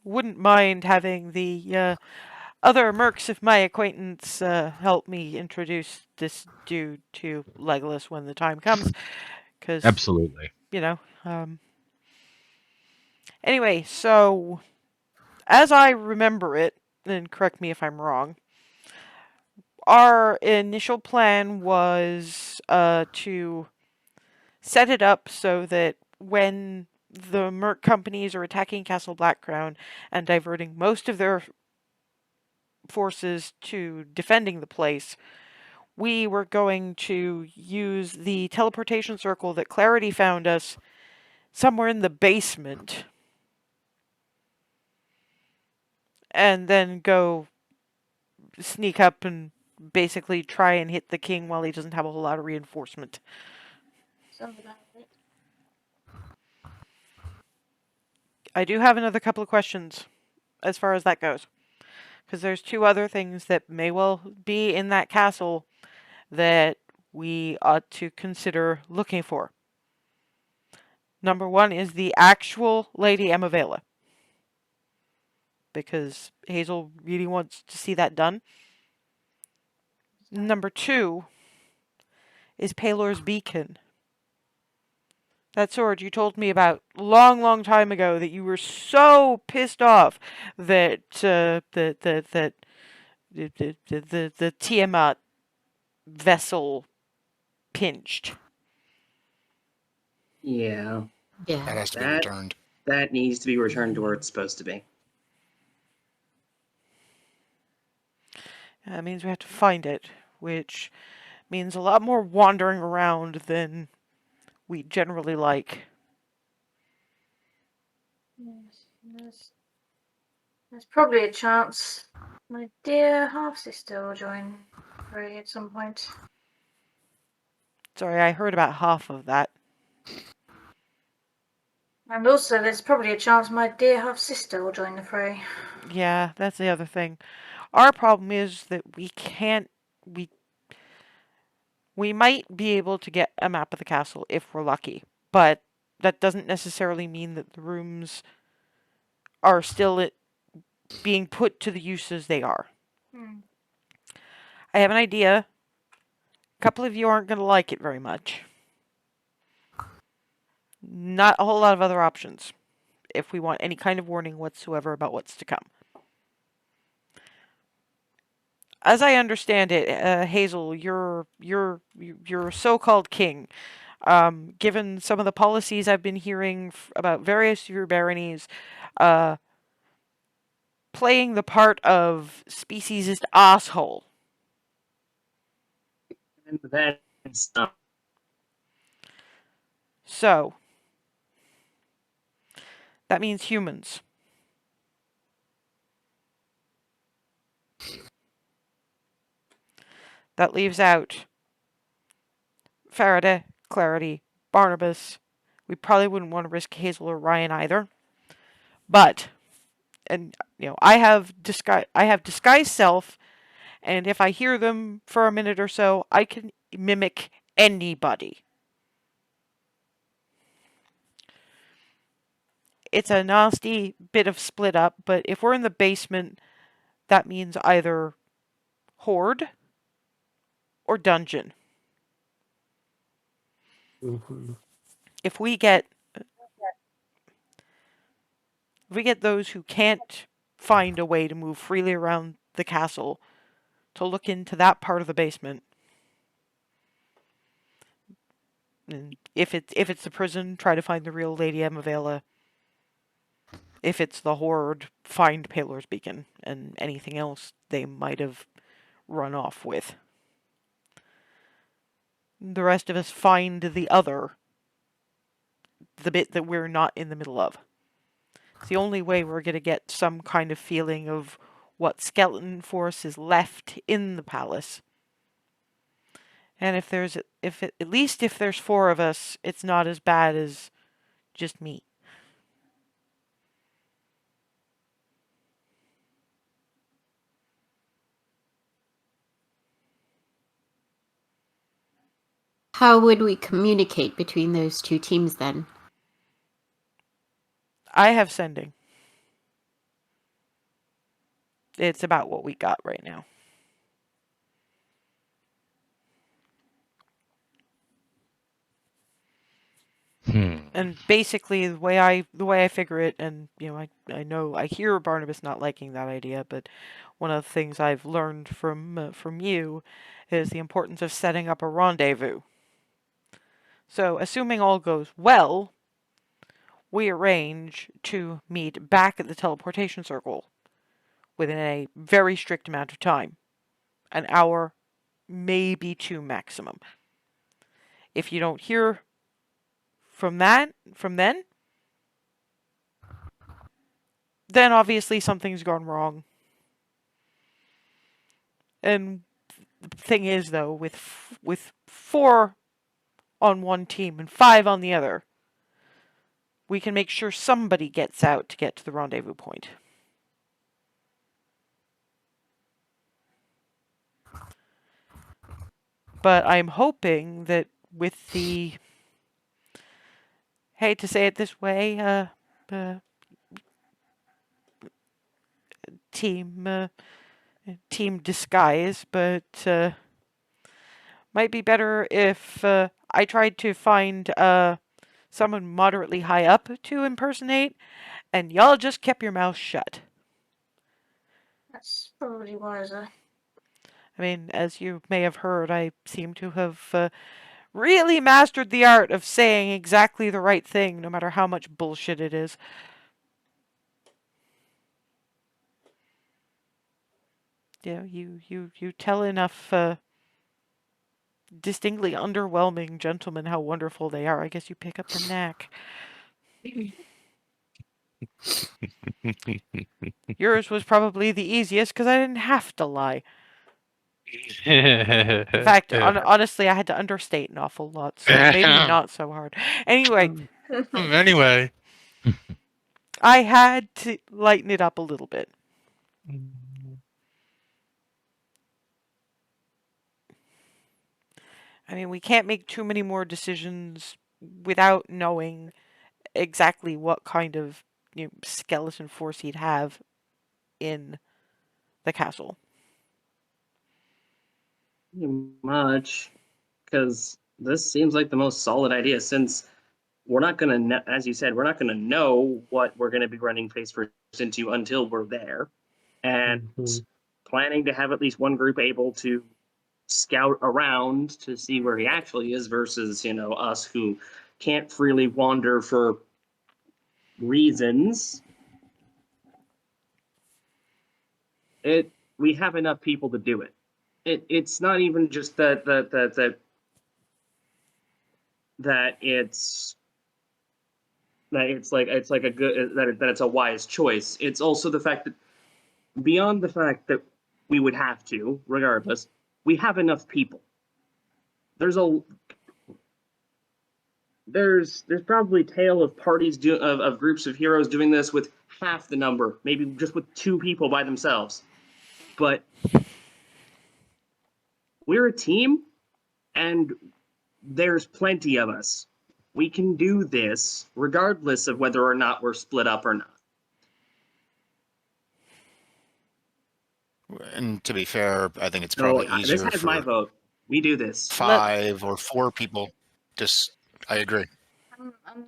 wouldn't mind having the other mercs of my acquaintance help me introduce this dude to Legolas when the time comes. Because Absolutely. Anyway, so as I remember it, and correct me if I'm wrong, our initial plan was to set it up so that when the merc companies are attacking Castle Blackcrown and diverting most of their forces to defending the place, we were going to use the teleportation circle that Clarity found us somewhere in the basement and then go sneak up and basically try and hit the king while he doesn't have a whole lot of reinforcement. Sounds about it. I do have another couple of questions as far as that goes. Because there's two other things that may well be in that castle that we ought to consider looking for. Number one is the actual Lady Amavela. Because Hazel really wants to see that done. Number two is Palor's Beacon. That sword you told me about long time ago that you were so pissed off that the Tiamat vessel pinched. Yeah, That Yeah. has to be That- returned. that needs to be returned to where it's supposed to be. That means we have to find it, which means a lot more wandering around than we generally like. Yes, there's probably a chance my dear half-sister will join Ray at some point. Sorry, I heard about half of that. And also, there's probably a chance my dear half-sister will join the fray. Yeah, that's the other thing. Our problem is that we can't. We might be able to get a map of the castle if we're lucky, but that doesn't necessarily mean that the rooms are still being put to the uses they are. I have an idea. A couple of you aren't going to like it very much. Not a whole lot of other options if we want any kind of warning whatsoever about what's to come. As I understand it, Hazel, you're a so-called king. Given some of the policies I've been hearing about various of your baronies, playing the part of speciesist asshole. And then stuff. So, that means humans. That leaves out Faraday, Clarity, Barnabas. We probably wouldn't want to risk Hazel or Ryan either. But, and I have disguise self, and if I hear them for a minute or so, I can mimic anybody. It's a nasty bit of split up, but if we're in the basement, that means either horde or dungeon. Mhm. If we get those who can't find a way to move freely around the castle to look into that part of the basement, and if it's the prison, try to find the real Lady Amavela. If it's the horde, find Palor's Beacon and anything else they might have run off with. The rest of us find the bit that we're not in the middle of. It's the only way we're going to get some kind of feeling of what skeleton force is left in the palace. And at least if there's 4 of us, it's not as bad as just me. How would we communicate between those two teams then? I have sending. It's about what we got right now. And basically, the way I figure it, and I know I hear Barnabas not liking that idea, but one of the things I've learned from you is the importance of setting up a rendezvous. So, assuming all goes well, we arrange to meet back at the teleportation circle within a very strict amount of time, an hour, maybe two maximum. If you don't hear from then, then obviously something's gone wrong. And the thing is, though, with 4 on one team and 5 on the other, we can make sure somebody gets out to get to the rendezvous point. But I'm hoping that with the, hate to say it this way, team disguise, but might be better if I tried to find someone moderately high up to impersonate, and y'all just kept your mouth shut. That's probably wiser. I mean, as you may have heard, I seem to have really mastered the art of saying exactly the right thing, no matter how much bullshit it is. Yeah, you tell enough distinctly underwhelming gentlemen how wonderful they are. I guess you pick up the knack. Yours was probably the easiest because I didn't have to lie. In fact, honestly, I had to understate an awful lot, so maybe not so hard. Anyway, Anyway. I had to lighten it up a little bit. I mean, we can't make too many more decisions without knowing exactly what kind of skeleton force he'd have in the castle. Pretty much, because this seems like the most solid idea, since we're not going to, as you said, we're not going to know what we're going to be running face first into until we're there. And planning to have at least one group able to scout around to see where he actually is versus, us who can't freely wander for reasons. We have enough people to do it. It's not even just that it's like a good that it's a wise choice. It's also the fact that beyond the fact that we would have to, regardless, we have enough people. There's probably a tale of parties of groups of heroes doing this with half the number, maybe just with 2 people by themselves. But we're a team, and there's plenty of us. We can do this regardless of whether or not we're split up or not. And to be fair, I think it's probably easier This has for my vote. We do this. 5 or 4 people. I agree. I'm not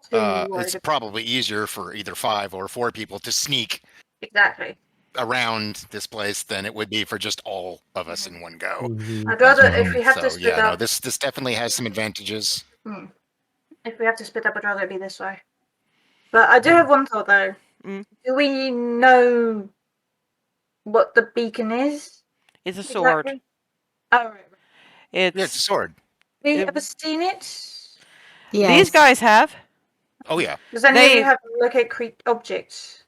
too worried It's about probably easier for either 5 or 4 people to sneak exactly. around this place than it would be for just all of us in one go. I'd rather, if we have to So split yeah, no, up, this definitely has some advantages. if we have to split up, I'd rather it be this way. But I do have one thought though. Mm. Do we know what the beacon is? It's a sword. Exactly? Oh, right. Yeah, it's a sword. Have we It- ever seen it? Yes. These guys have. Oh yeah. Does any of They- you have locate objects?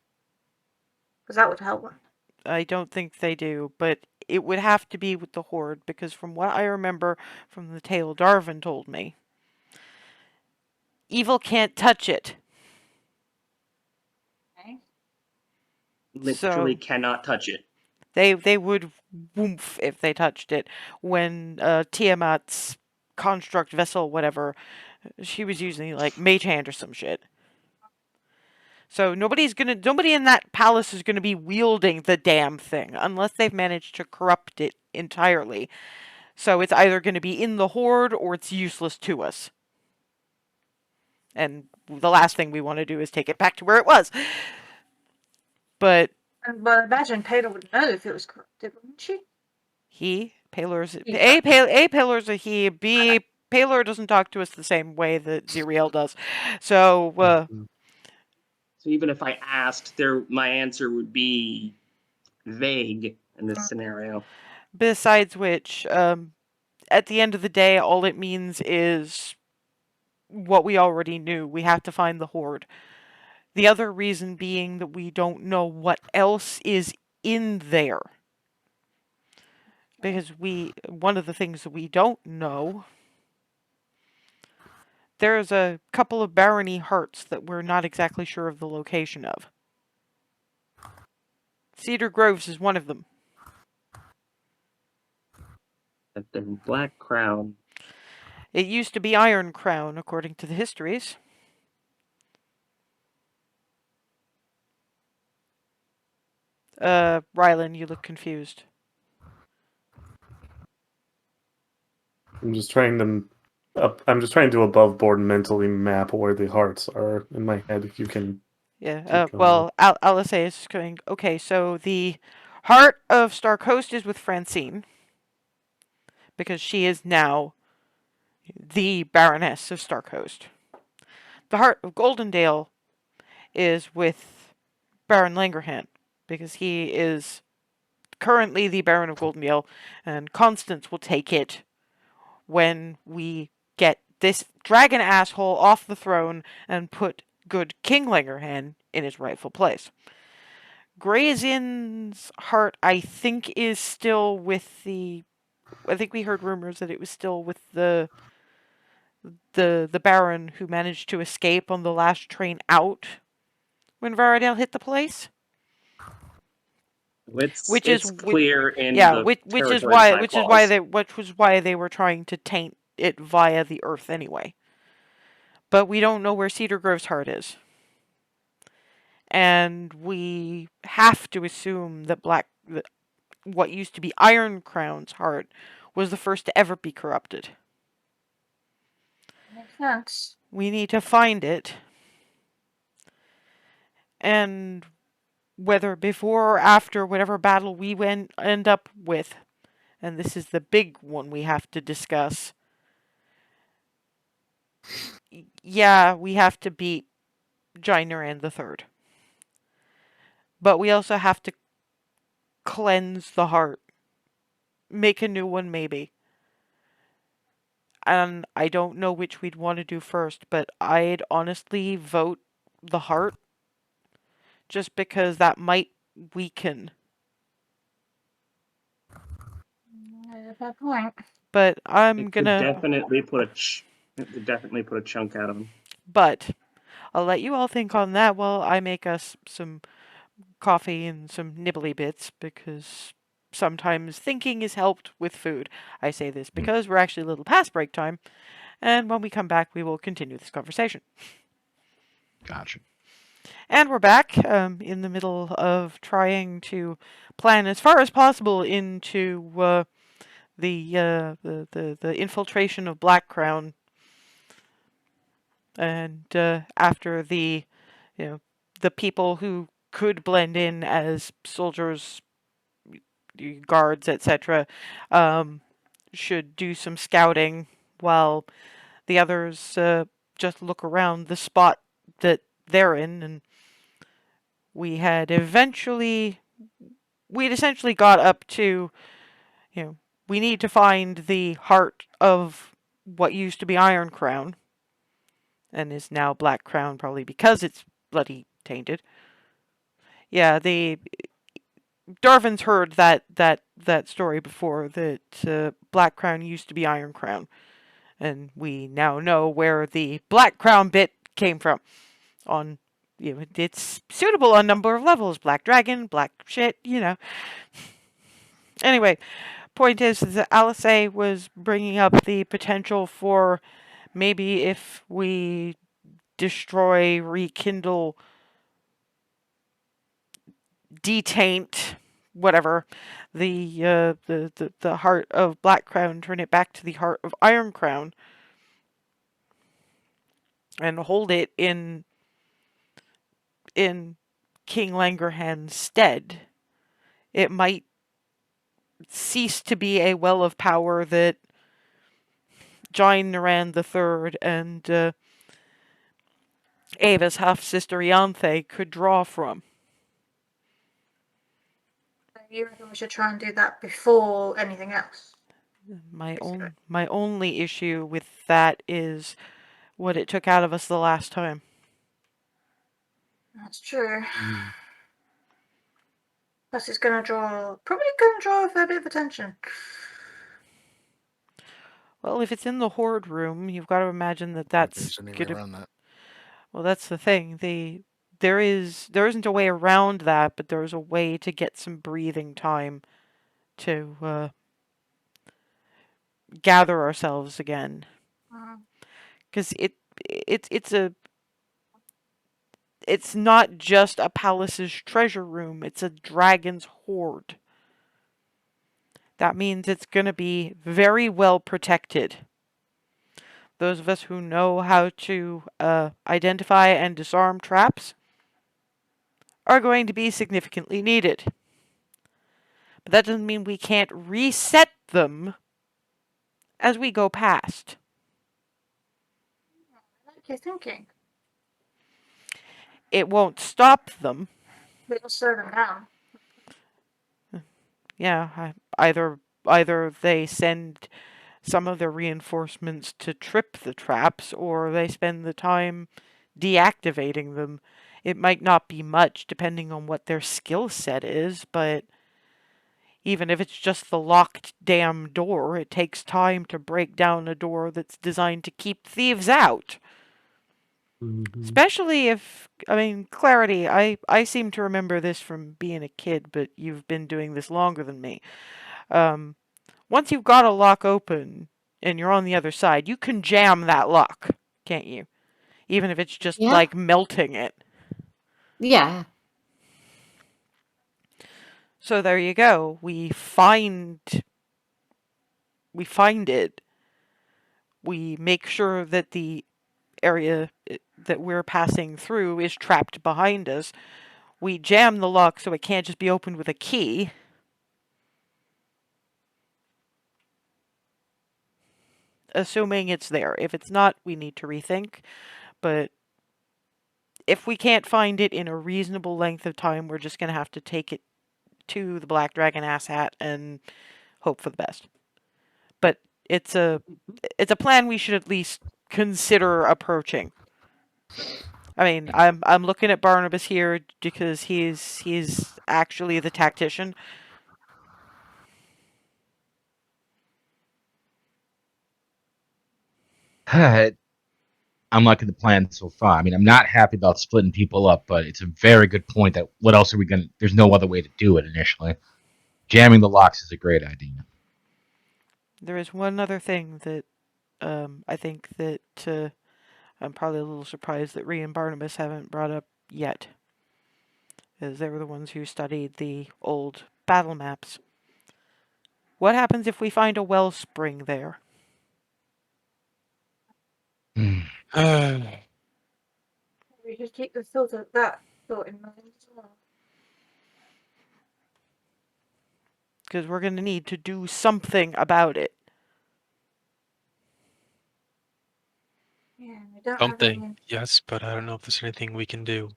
Because that would help. I don't think they do, but it would have to be with the Horde, because from what I remember from the tale Darvin told me, evil can't touch it. Okay. Literally cannot touch it. They would woof if they touched it. When Tiamat's construct vessel, whatever, she was using like mage hand or some shit. So nobody in that palace is gonna be wielding the damn thing unless they've managed to corrupt it entirely. So it's either gonna be in the Horde or it's useless to us. And the last thing we want to do is take it back to where it was. But But I imagine Peter would know if it was corrupted, wouldn't she? Palor's He- Palor's a he. B, Palor doesn't talk to us the same way that Zeriel does. So, Mhm. So even if I asked, my answer would be vague in this scenario. besides which, at the end of the day, all it means is what we already knew. We have to find the Horde. The other reason being that we don't know what else is in there. Because one of the things that we don't know, there's a couple of barony hearts that we're not exactly sure of the location of. Cedar Groves is one of them. But then Blackcrown. It used to be Iron Crown, according to the histories. Rylan, you look confused. I'm just trying to above board mentally map where the hearts are in my head. If you can. Yeah, Keep well, Alice is going, okay, so the heart of Star Coast is with Francine, because she is now the Baroness of Star Coast. The heart of Goldendale is with Baron Langerhans, because he is currently the Baron of Goldendale, and Constance will take it when we get this dragon asshole off the throne and put good King Langerhans in his rightful place. Gray's Inn's heart, I think, is still with the. I think we heard rumors that it was still with the Baron who managed to escape on the last train out when Varadale hit the place. It's clear in the which is territory why they were trying to taint it via the earth anyway. But we don't know where Cedar Grove's heart is. And we have to assume that what used to be Iron Crown's heart was the first to ever be corrupted. Makes sense. We need to find it. And whether before or after whatever battle we end up with, and this is the big one we have to discuss, yeah, we have to beat Gynaran the Third. But we also have to cleanse the heart. Make a new one, maybe. And I don't know which we'd want to do first, but I'd honestly vote the heart. Just because that might weaken. At that point. But I'm It gonna. could definitely put a chunk out of him. But I'll let you all think on that while I make us some coffee and some nibbly bits, because sometimes thinking is helped with food. I say this because we're actually a little past break time, and when we come back, we will continue this conversation. Gotcha. And we're back in the middle of trying to plan as far as possible into the infiltration of Blackcrown. And after the people who could blend in as soldiers, guards, etc., should do some scouting while the others just look around the spot that they're in. And we'd essentially got up to, we need to find the heart of what used to be Iron Crown and is now Blackcrown, probably because it's bloody tainted. Yeah, Darvin's heard that story before, that Blackcrown used to be Iron Crown, and we now know where the Blackcrown bit came from. It's suitable on a number of levels. Black dragon, black shit, Anyway, point is that Alice was bringing up the potential for maybe if we destroy, rekindle, detaint, whatever, the heart of Blackcrown, turn it back to the heart of Iron Crown. and hold it in King Langerhan's stead, it might cease to be a well of power that Jain Naran III and Ava's half-sister Ianthe could draw from. You reckon we should try and do that before anything else? My only issue with that is what it took out of us the last time. That's true. Mm. Plus, it's probably gonna draw a fair bit of attention. Well, if it's in the Horde room, you've got to imagine that There's that's any way gonna. around that. Well, that's the thing. There isn't a way around that, but there's a way to get some breathing time to gather ourselves again. Because it's not just a palace's treasure room, it's a dragon's hoard. That means it's going to be very well protected. Those of us who know how to identify and disarm traps are going to be significantly needed. But that doesn't mean we can't reset them as we go past. I like your thinking. It won't stop them. It'll slow them down. Yeah, either they send some of their reinforcements to trip the traps, or they spend the time deactivating them. It might not be much, depending on what their skill set is, but even if it's just the locked damn door, it takes time to break down a door that's designed to keep thieves out. Mhm. Especially if, Clarity, I seem to remember this from being a kid, but you've been doing this longer than me. Once you've got a lock open and you're on the other side, you can jam that lock, can't you? Even if it's just Yeah. like melting it. Yeah. So there you go. We find it. We make sure that the area that we're passing through is trapped behind us. We jam the lock so it can't just be opened with a key. Assuming it's there. If it's not, we need to rethink. But if we can't find it in a reasonable length of time, we're just going to have to take it to the Black Dragon asshat and hope for the best. But it's a plan we should at least consider approaching. I'm looking at Barnabas here because he's actually the tactician. I'm liking the plan so far. I'm not happy about splitting people up, but it's a very good point that what else are we going to... There's no other way to do it initially. Jamming the locks is a great idea. There is one other thing that I think that I'm probably a little surprised that Rhea and Barnabas haven't brought up yet, as they were the ones who studied the old battle maps. What happens if we find a wellspring there? We should keep that thought in mind as well. Because we're going to need to do something about it. Yeah, we don't Something, have any. yes, but I don't know if there's anything we can do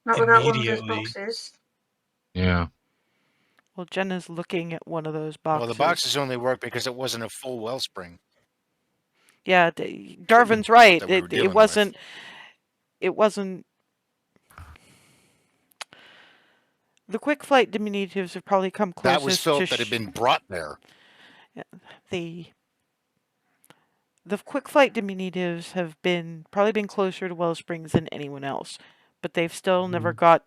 Not without one of those immediately. boxes. Yeah. Well, Jenna's looking at one of those boxes. Well, the boxes only work because it wasn't a full wellspring. Yeah, Darvin's right. That we were It dealing wasn't. It wasn't. The quick flight diminutives have probably come closest That was filth that had been brought there. The quick flight diminutives have probably been closer to Wellsprings than anyone else, but they've still never got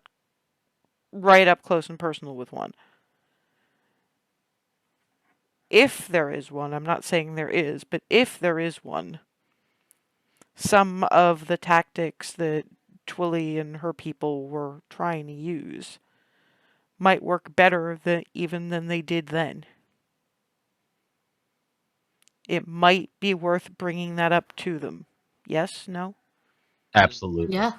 right up close and personal with one. If there is one, I'm not saying there is, but if there is one, some of the tactics that Twilly and her people were trying to use might work better than they did then. It might be worth bringing that up to them. Yes? No? Absolutely. Yeah.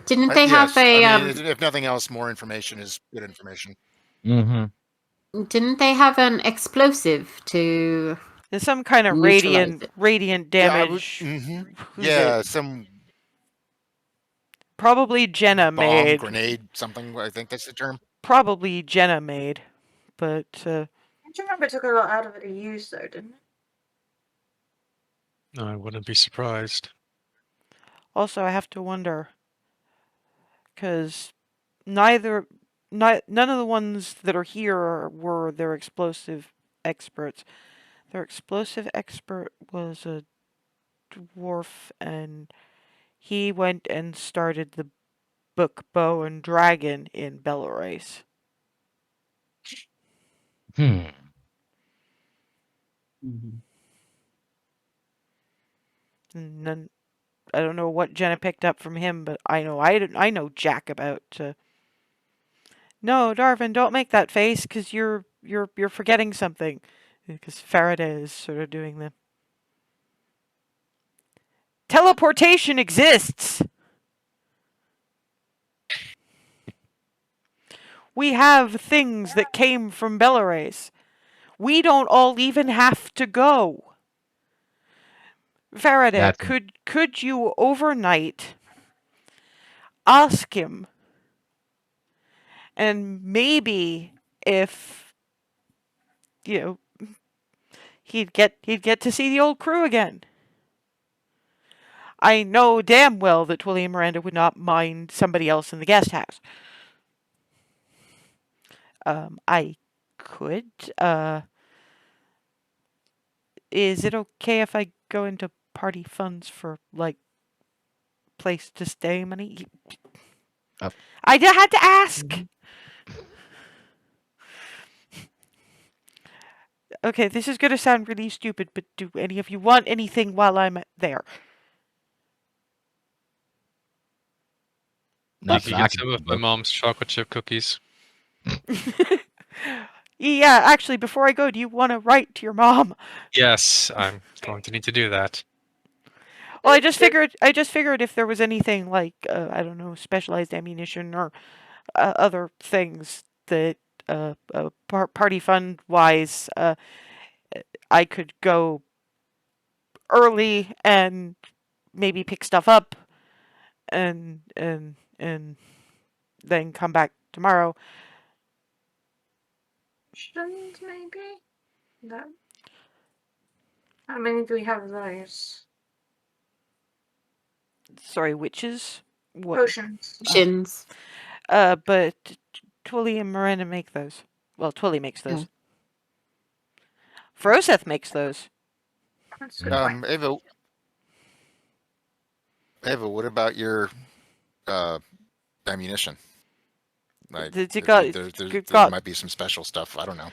Didn't they Yes, have a I mean, if nothing else, more information is good information. Mm-hmm. didn't they have an explosive to There's some kind of neutralize it? radiant Yeah, I would. damage. Yeah, some Probably Jenna bomb, made. grenade, something. I think that's the term. Probably Jenna made. But I remember it took a lot out of it to use, though, didn't it? I wouldn't be surprised. also I have to wonder, because none of the ones that are here were their explosive experts. Their explosive expert was a dwarf, and he went and started the book Bow and Dragon in Belarus. Hmm. And then I don't know what Jenna picked up from him, but I know Jack about. No, Darvin, don't make that face, because you're forgetting something. Because Faraday is sort of doing the teleportation exists. We have things that came from Belarus. We don't all even have to go. Faraday, could you overnight ask him, and maybe if he'd get to see the old crew again. I know damn well that Twilly and Miranda would not mind somebody else in the guest house. I could. Is it okay if I go into party funds for, like, place to stay money? I had to ask. Okay, this is gonna sound really stupid, but do any of you want anything while I'm there? You can get some of my mom's chocolate chip cookies. Yeah, actually, before I go, do you want to write to your mom? Yes, I'm going to need to do that. Well, I just figured if there was anything like I don't know, specialized ammunition or other things that party fund wise, I could go early and maybe pick stuff up, and then come back tomorrow. Shouldn't maybe? That. How many do we have of those? Sorry, witches? What? Potions. Shins. But Twilly and Miranda make those. Well, Twilly makes those. Froseth makes those. That's a good point. Ava, what about your ammunition? Like, there might be some special stuff. I don't know.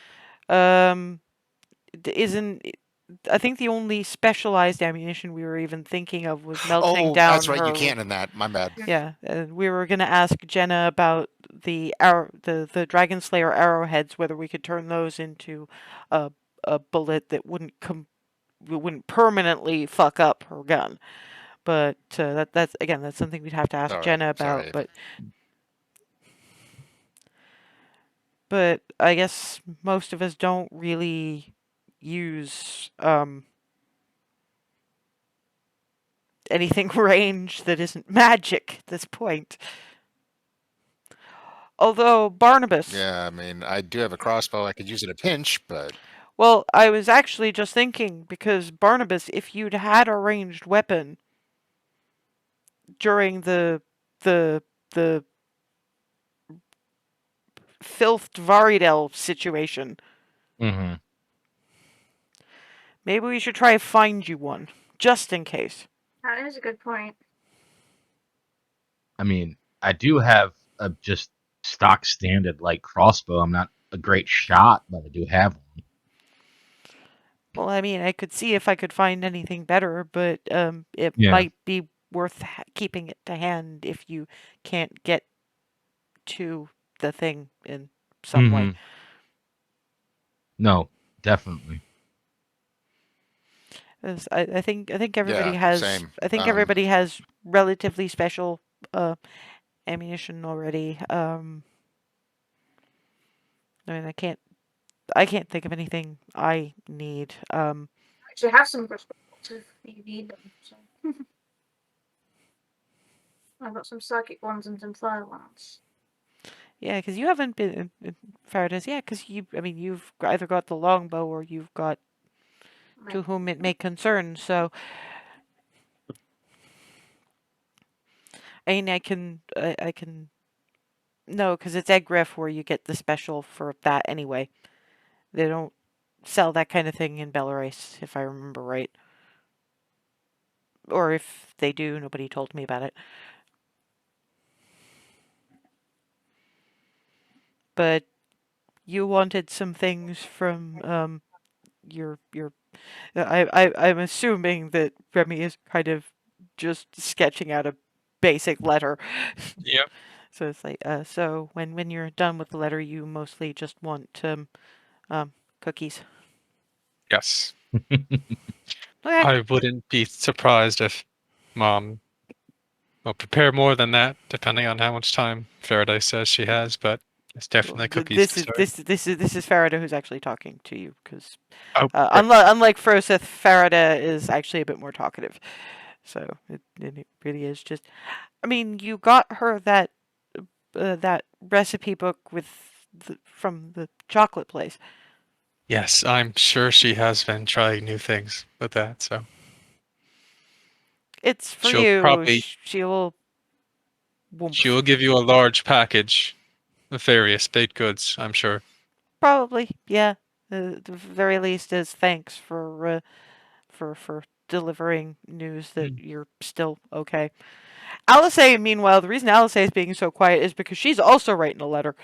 I think the only specialized ammunition we were even thinking of was melting down. That's right. You can't in that. My bad. Yeah, we were gonna ask Jenna about the Dragon Slayer arrowheads, whether we could turn those into a bullet that wouldn't permanently fuck up her gun. But that's something we'd have to ask Jenna about. Sorry. But I guess most of us don't really use anything range that isn't magic at this point. Although Barnabas. Yeah, I mean, I do have a crossbow. I could use it a pinch, but. Well, I was actually just thinking, because Barnabas, if you'd had a ranged weapon during the filthed Varidel situation, maybe we should try to find you one, just in case. That is a good point. I mean, I do have a just stock standard like crossbow. I'm not a great shot, but I do have one. Well, I mean, I could see if I could find anything better, but it might be worth keeping it to hand if you can't get to the thing in some way. No, definitely. I think everybody Yeah, has same. everybody has relatively special ammunition already. I mean, I can't think of anything I need. Actually, have some crystals if you need them. So. I've got some psychic ones and some fire ones. Yeah, because you haven't been in Faraday's. Yeah, because I mean, you've either got the longbow or you've got to whom it may concern. So, I mean, I can. No, because it's Egriff where you get the special for that anyway. They don't sell that kind of thing in Belarus, if I remember right. Or if they do, nobody told me about it. But you wanted some things from your. I'm assuming that Remy is kind of just sketching out a basic letter. Yep. So it's like so when you're done with the letter, you mostly just want cookies. Yes. Okay. I wouldn't be surprised if Mom will prepare more than that, depending on how much time Faraday says she has. But it's definitely cookies to start. This is Farada who's actually talking to you because Oh, great. unlike Froseth, Farada is actually a bit more talkative. So it really is just. I mean, you got her that that recipe book from the chocolate place. Yes, I'm sure she has been trying new things with that. So It's for she'll you. probably She'll. she will give you a large package of various baked goods. I'm sure. Probably, yeah. At the very least, as thanks for delivering news that you're still okay. Alice, meanwhile, the reason Alice is being so quiet is because she's also writing a letter.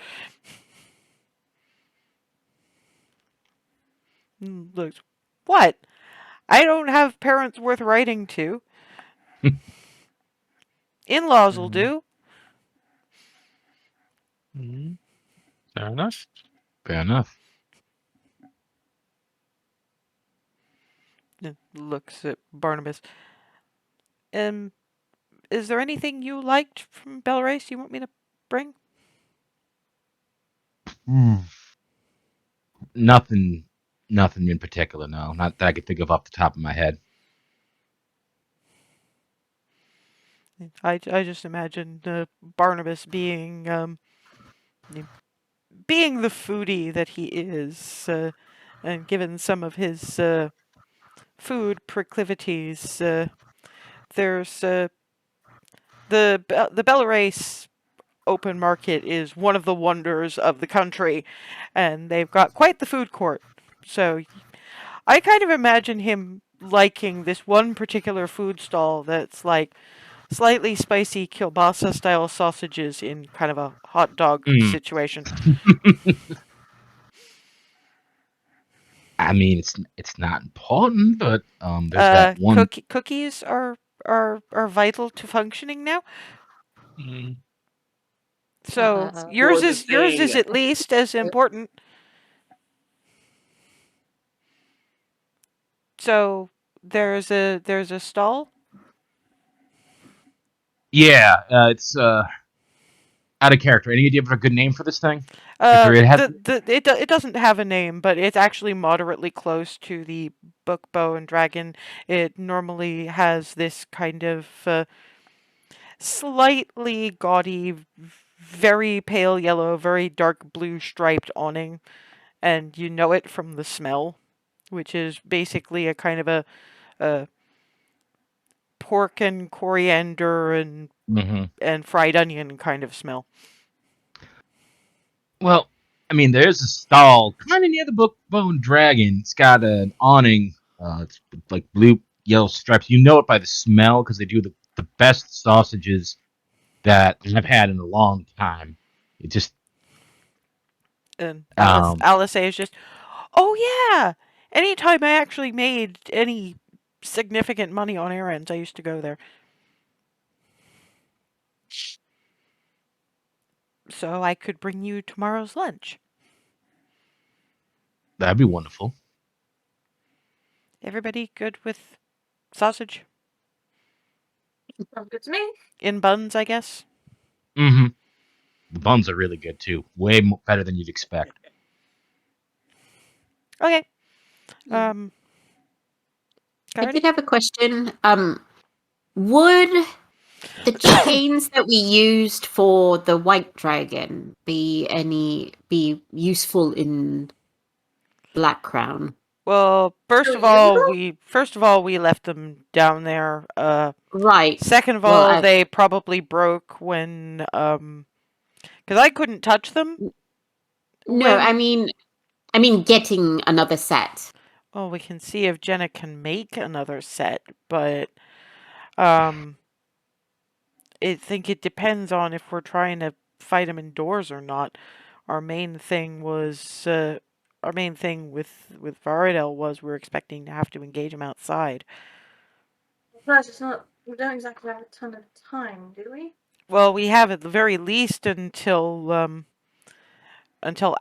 Looks, what? I don't have parents worth writing to. In-laws will do. Fair enough. Fair enough. Looks at Barnabas. Is there anything you liked from Belrace you want me to bring? Nothing in particular, no. Not that I could think of off the top of my head. I just imagine Barnabas being being the foodie that he is, and given some of his food proclivities, there's the Belarus open market is one of the wonders of the country, and they've got quite the food court. So I kind of imagine him liking this one particular food stall that's like slightly spicy kielbasa style sausages in kind of a hot dog situation. I mean, it's not important, but there's that one. Cookies are vital to functioning now. So yours is at least as important. So there's a stall. Yeah, it's out of character. Any idea of a good name for this thing? It doesn't have a name, but it's actually moderately close to the book, bow, and dragon. It normally has this kind of slightly gaudy, very pale yellow, very dark blue striped awning, and you know it from the smell, which is basically a kind of a pork and coriander and fried onion kind of smell. Well, I mean, there's a stall kind of near the book, bow, and dragon. It's got an awning. It's like blue, yellow stripes. You know it by the smell because they do the best sausages that I've had in a long time. It just And Alice is just, oh yeah. Anytime I actually made any significant money on errands, I used to go there. So I could bring you tomorrow's lunch. That'd be wonderful. Everybody good with sausage? Sounds good to me. In buns, I guess? Mm-hmm. The buns are really good too. Way better than you'd expect. Okay. I Coyote? did have a question. Would the chains that we used for the white dragon be useful in Blackcrown? Well, first Still of all, usable? we left them down there. Right. Second of Well, all, they probably broke when because I couldn't touch them no, when. I mean getting another set. Well, we can see if Jenna can make another set, but um, I think it depends on if we're trying to fight them indoors or not. Our main thing was our main thing with Varadel was we're expecting to have to engage him outside. Plus, it's not. We don't exactly have a ton of time, do we? Well, we have at the very least until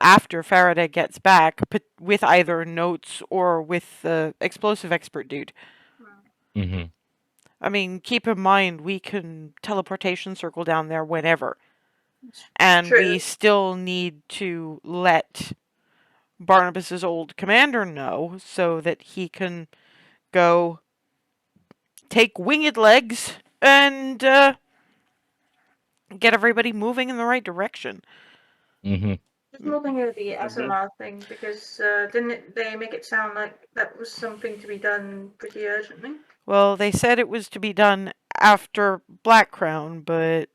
after Faraday gets back, with either notes or with the explosive expert dude. Mm-hmm. I mean, keep in mind we can teleportation circle down there whenever, and True. we still need to let Barnabas's old commander know so that he can go take winged legs and get everybody moving in the right direction. Mm-hmm. Just more thinking of the SMR thing because didn't they make it sound like that was something to be done pretty urgently? Well, they said it was to be done after Blackcrown, but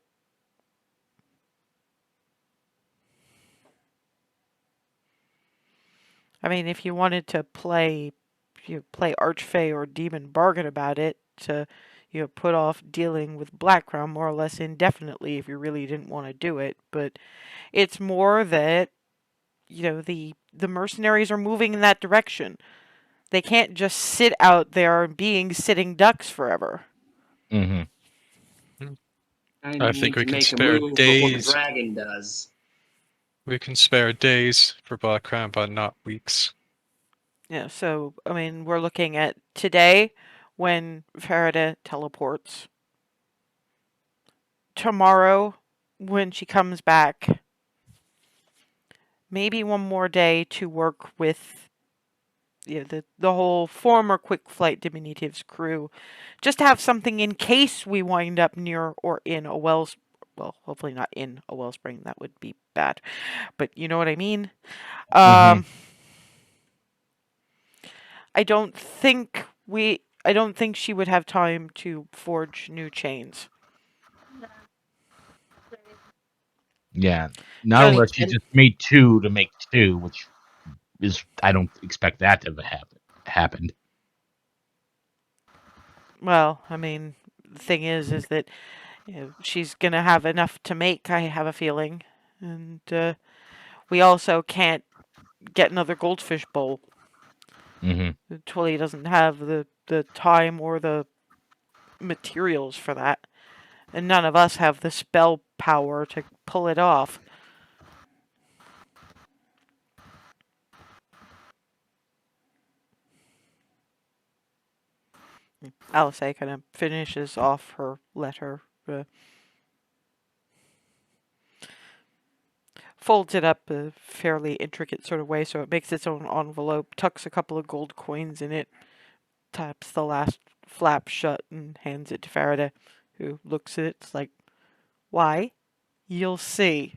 I mean, if you wanted to play Archfey or Demon Bargain about it, to put off dealing with Blackcrown more or less indefinitely if you really didn't want to do it. But it's more that the mercenaries are moving in that direction. They can't just sit out there being sitting ducks forever. Mm-hmm. I I need think we to can make a spare move before the days. dragon does. We can spare days for Blackcrown, but not weeks. Yeah, so I mean, we're looking at today when Farida teleports. Tomorrow when she comes back. Maybe one more day to work with the whole former Quick Flight Diminutives crew, just to have something in case we wind up near or in a wells. Well, hopefully not in a wellspring. That would be bad, but you know what I mean. Mm-hmm. I don't think I don't think she would have time to forge new chains. Yeah. Not Just unless you just made two to make two, which is I don't expect that to have happened. well, I mean, the thing is that she's gonna have enough to make. I have a feeling, and we also can't get another goldfish bowl. Mm-hmm. Twilly doesn't have the time or the materials for that, and none of us have the spell power to pull it off. Alice kind of finishes off her letter, folds it up a fairly intricate sort of way so it makes its own envelope, tucks a couple of gold coins in it, taps the last flap shut, and hands it to Farida, who looks at it. It's like, why? You'll see.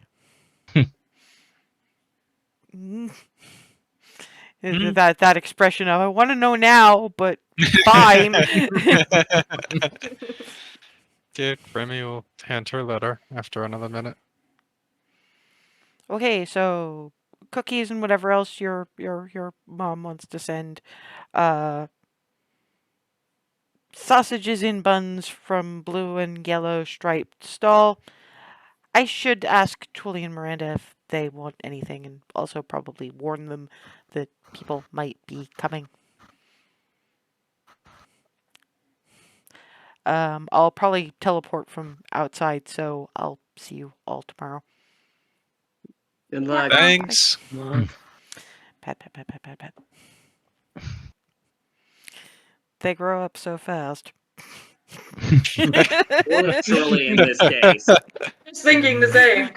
That expression of I want to know now, but fine. Did Remy will hand her letter after another minute. Okay, so cookies and whatever else your mom wants to send. Sausages in buns from blue and yellow striped stall. I should ask Twilly and Miranda if they want anything, and also probably warn them that people might be coming. I'll probably teleport from outside, so I'll see you all tomorrow. Good luck. Thanks. Pat, pat, pat, pat, pat, pat. They grow up so fast. Literally in this case. Just thinking the same.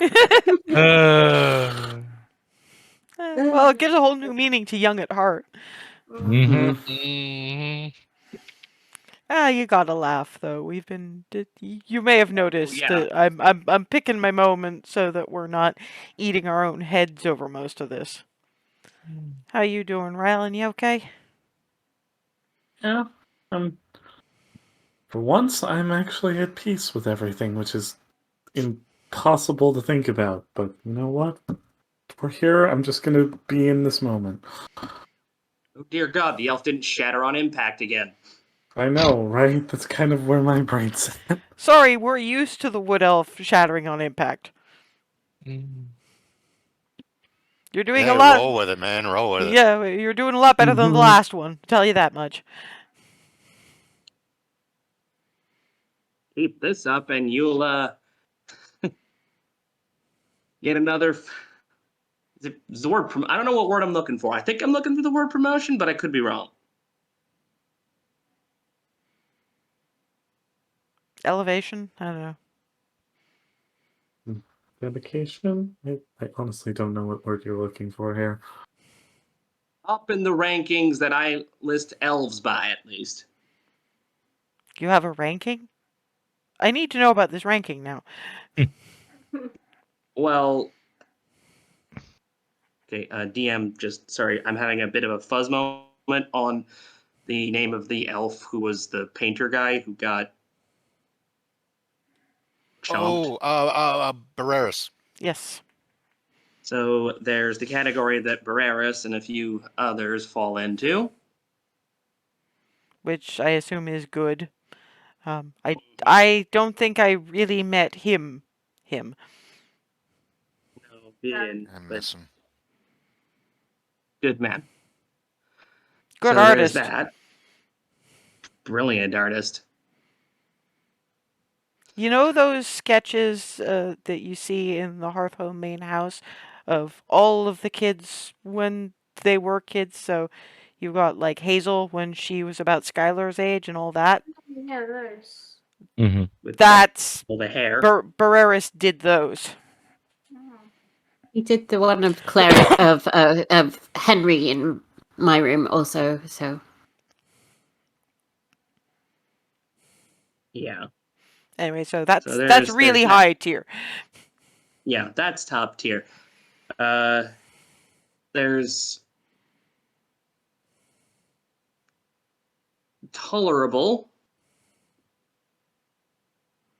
Well, it gives a whole new meaning to young at heart. Mhm. Mhm. You gotta laugh though. We've been. You may have noticed yeah. that I'm picking my moment so that we're not eating our own heads over most of this. How you doing, Rylan? You okay? Yeah. For once, I'm actually at peace with everything, which is impossible to think about. But you know what? We're here. I'm just gonna be in this moment. Oh dear God, the elf didn't shatter on impact again. I know, right? That's kind of where my brain's at. Sorry, we're used to the wood elf shattering on impact. Mm. You're doing Yeah, a lot. roll with it, man. Roll with it. Yeah, you're doing a lot better than the Mhm. last one. Tell you that much. Keep this up and you'll get another is the word I don't know what word I'm looking for. I think I'm looking for the word promotion, but I could be wrong. Elevation? I don't know. Dedication? I honestly don't know what word you're looking for here. Up in the rankings that I list elves by, at least. You have a ranking? I need to know about this ranking now. Well, okay, DM, just sorry, I'm having a bit of a fuzz moment on the name of the elf who was the painter guy who got chomped. Barreras. Yes. So there's the category that Barreras and a few others fall into. Which I assume is good. I don't think I really met him. No, he didn't, I but miss him. good man. Good So there's artist. that. Brilliant artist. You know those sketches that you see in the Hearthhome main house of all of the kids when they were kids? So you got like Hazel when she was about Skylar's age and all that. Yeah, those. Mhm. With That's the hair. Barreras did those. He did the one of Claire of Henry in my room also. So Yeah. Anyway, so that's there's really that. high tier. Yeah, that's top tier. There's tolerable,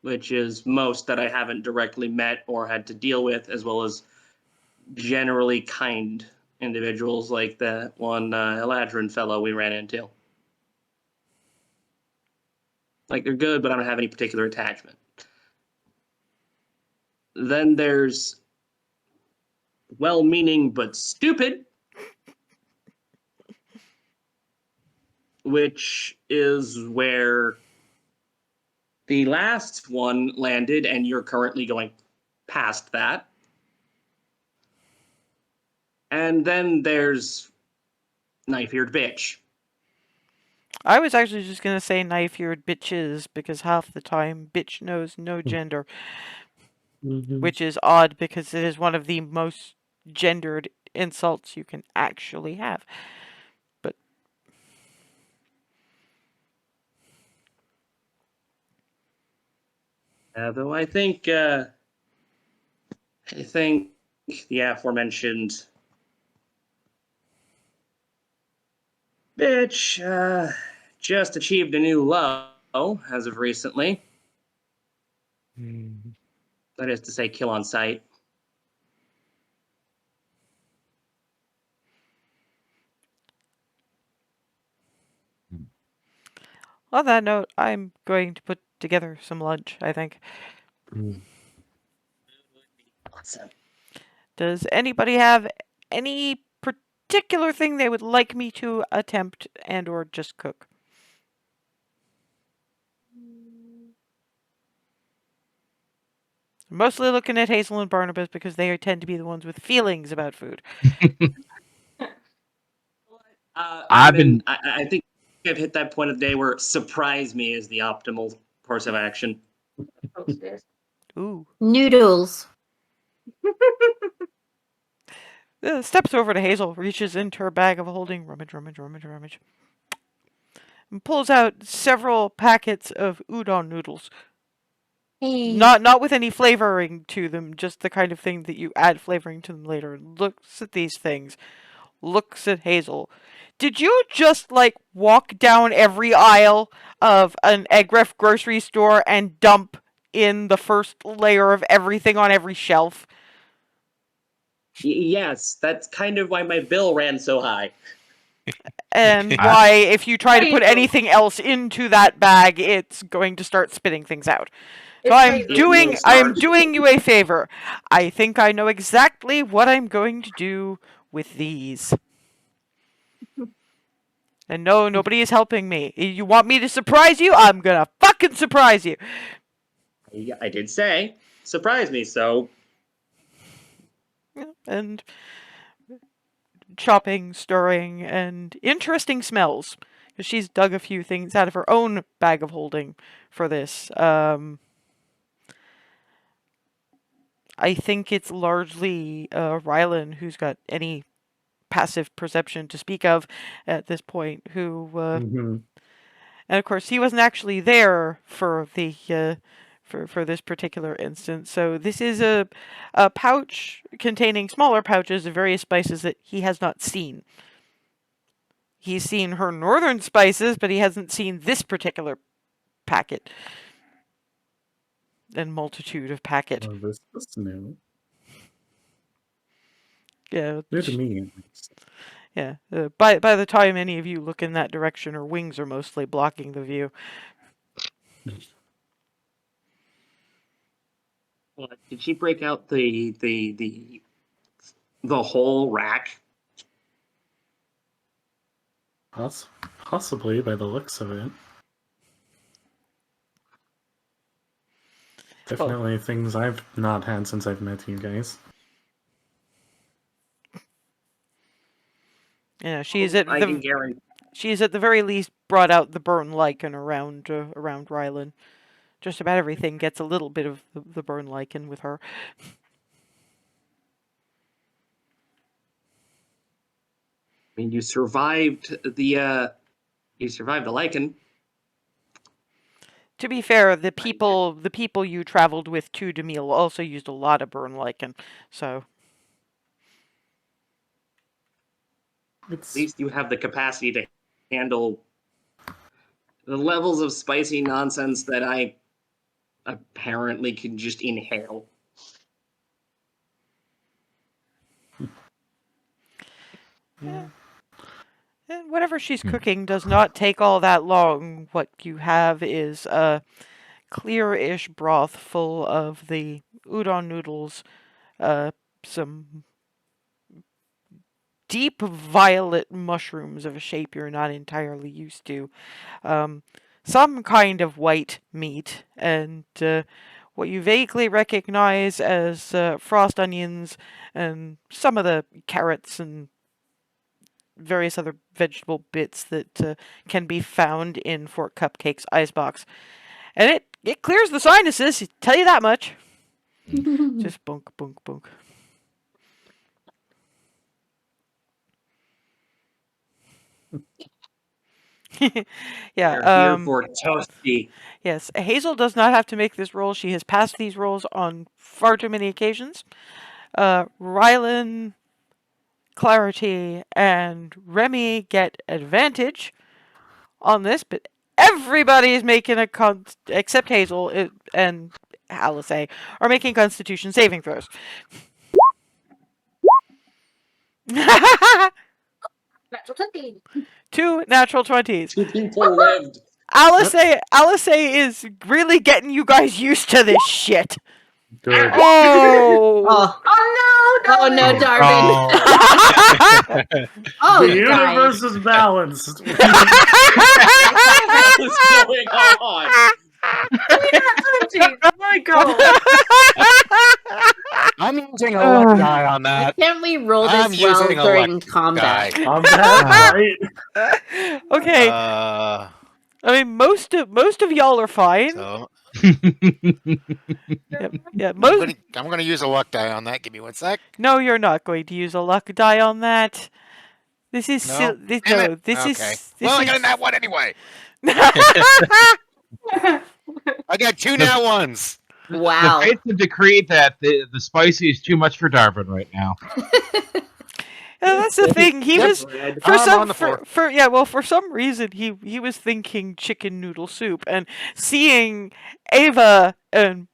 which is most that I haven't directly met or had to deal with, as well as generally kind individuals like that one Eladrin fellow we ran into. Like, they're good, but I don't have any particular attachment. Then there's well-meaning but stupid, which is where the last one landed, and you're currently going past that. And then there's knife-eared bitch. I was actually just gonna say knife-eared bitches because half the time bitch knows no gender, which is odd because it is one of the most gendered insults you can actually have. But Though I think the aforementioned bitch just achieved a new low as of recently. That is to say, kill on sight. on that note, I'm going to put together some lunch, I think. Awesome. Does anybody have any particular thing they would like me to attempt and or just cook? Mostly looking at Hazel and Barnabas because they tend to be the ones with feelings about food. I think I've hit that point of the day where surprise me is the optimal course of action. Ooh. Noodles. Steps over to Hazel, reaches into her bag of holding, rummage, and pulls out several packets of udon noodles. Hey. Not with any flavoring to them, just the kind of thing that you add flavoring to them later. Looks at these things. Looks at Hazel. Did you just, like, walk down every aisle of an Eggref grocery store and dump in the first layer of everything on every shelf? Yes, that's kind of why my bill ran so high. And why, if you try to put anything else into that bag, it's going to start spitting things out. So I am doing you a favor. I think I know exactly what I'm going to do with these. And no, nobody is helping me. You want me to surprise you? I'm gonna fucking surprise you. I did say, surprise me, so... And chopping, stirring, and interesting smells. Because she's dug a few things out of her own bag of holding for this. I think it's largely Rylan who's got any passive perception to speak of at this point, who... And of course, he wasn't actually there for the... For this particular instance. So this is a pouch containing smaller pouches of various spices that he has not seen. He's seen her northern spices, but he hasn't seen this particular packet. And multitude of packet. Oh, this is new. Yeah. New to me, at least. Yeah. By the time any of you look in that direction, her wings are mostly blocking the view. Did she break out the whole rack? Possibly, by the looks of it. Definitely things I've not had since I've met you guys. Yeah, she's at she's at the very least brought out the burn lichen around Rylan. Just about everything gets a little bit of the burn lichen with her. I mean, you survived the lichen. To be fair, the people you traveled with to Demille also used a lot of burn lichen, so At least you have the capacity to handle the levels of spicy nonsense that I apparently can just inhale. Yeah. And whatever she's cooking does not take all that long. What you have is a clear-ish broth full of the udon noodles, some deep violet mushrooms of a shape you're not entirely used to, some kind of white meat, and what you vaguely recognize as frost onions, and some of the carrots and various other vegetable bits that can be found in Fort Cupcake's icebox. And it clears the sinuses, tell you that much. Just bunk, bunk, bunk. Yeah, here for toasty. Yes, Hazel does not have to make this roll. She has passed these rolls on far too many occasions. Rylan, Clarity, and Remy get advantage on this, but everybody is making except Hazel and Alice are making Constitution saving throws. Natural 20. 2 natural 20s. 2 people lived. Alice is really getting you guys used to this shit. Good. Oh. Oh no, Darwin. The universe is balanced. What's going on? Oh my god. I'm using a luck die on Why that. can't we roll I'm this well using a during luck combat? die. Combat, right? Okay, Uh, I mean most of y'all are fine. so Yep. Yeah, most. I'm gonna use a luck die on that. Give me 1 sec. No, you're not going to use a luck die on that. This is No? this, Damn no. it. This Okay. is Well, I is. got that one anyway. I got 2 now ones. Wow. The fates have decreed that the spicy is too much for Darvin right now. Yeah, that's the thing. He Yep. was Bread. for I'm some on the floor. for some reason he was thinking chicken noodle soup, and seeing Ava and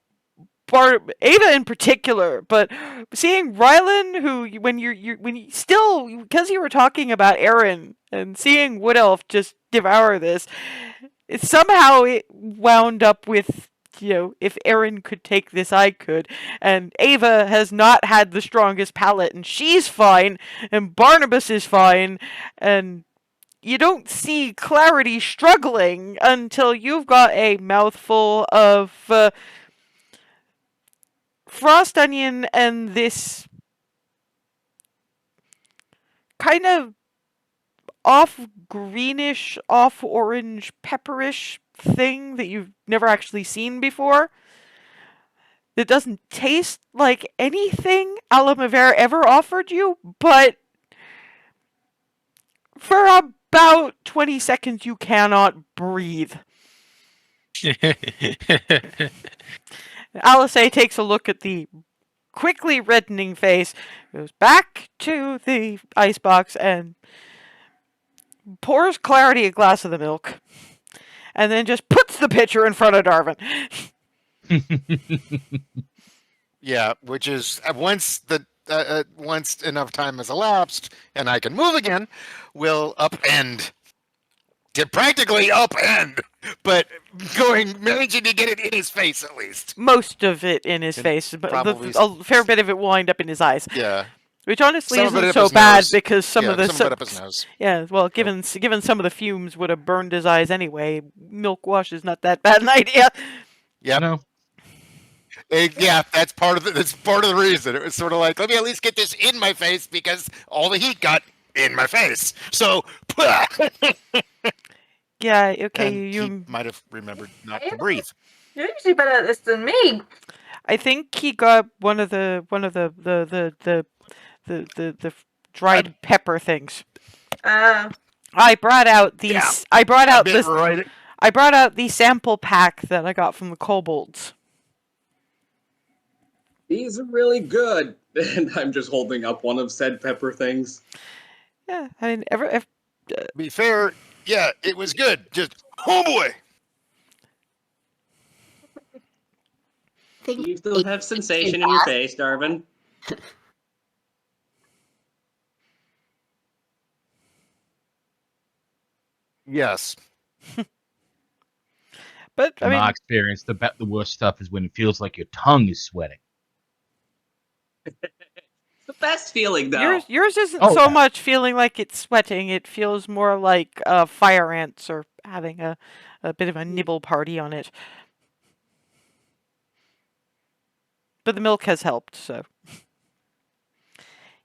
Ava in particular, but seeing Rylan, who when you still, because you were talking about Aaron, and seeing Wood Elf just devour this, somehow it wound up with, if Aaron could take this, I could. And Ava has not had the strongest palate, and she's fine, and Barnabas is fine, and you don't see Clarity struggling until you've got a mouthful of frost onion and this kind of off greenish, off orange, pepperish thing that you've never actually seen before. That doesn't taste like anything Alamavera ever offered you, but for about 20 seconds you cannot breathe. Alice takes a look at the quickly reddening face, goes back to the icebox, and pours Clarity a glass of the milk, and then just puts the pitcher in front of Darvin. Yeah, which is once enough time has elapsed and I can move again, will upend. To practically upend, but managing to get it in his face at least. Most of it in his And face, but probably a fair bit of it will wind up in his eyes. Yeah. Which honestly Some of it isn't up so his bad nose. because some Yeah, of the some of it up his nose. yeah, well, given some of the fumes would have burned his eyes anyway. Milk wash is not that bad an idea. Yep. No. Yeah, that's part of the reason. It was sort of like, let me at least get this in my face because all the heat got in my face. So Yeah, okay, and you he might have remembered not to breathe. You're usually better at this than me. I think he got one of the dried pepper things. I brought out these. Yeah, I brought out this. right. I brought out the sample pack that I got from the kobolds. These are really good. And I'm just holding up one of said pepper things. Yeah, I mean, To be fair, yeah, it was good. Just oh boy. Think You still have sensation in your face, Darvin. Yes. but I In my mean, experience, the worst stuff is when it feels like your tongue is sweating. The best feeling, though. yours isn't Oh, so yeah. much feeling like it's sweating. It feels more like fire ants are having a bit of a nibble party on it. But the milk has helped, so.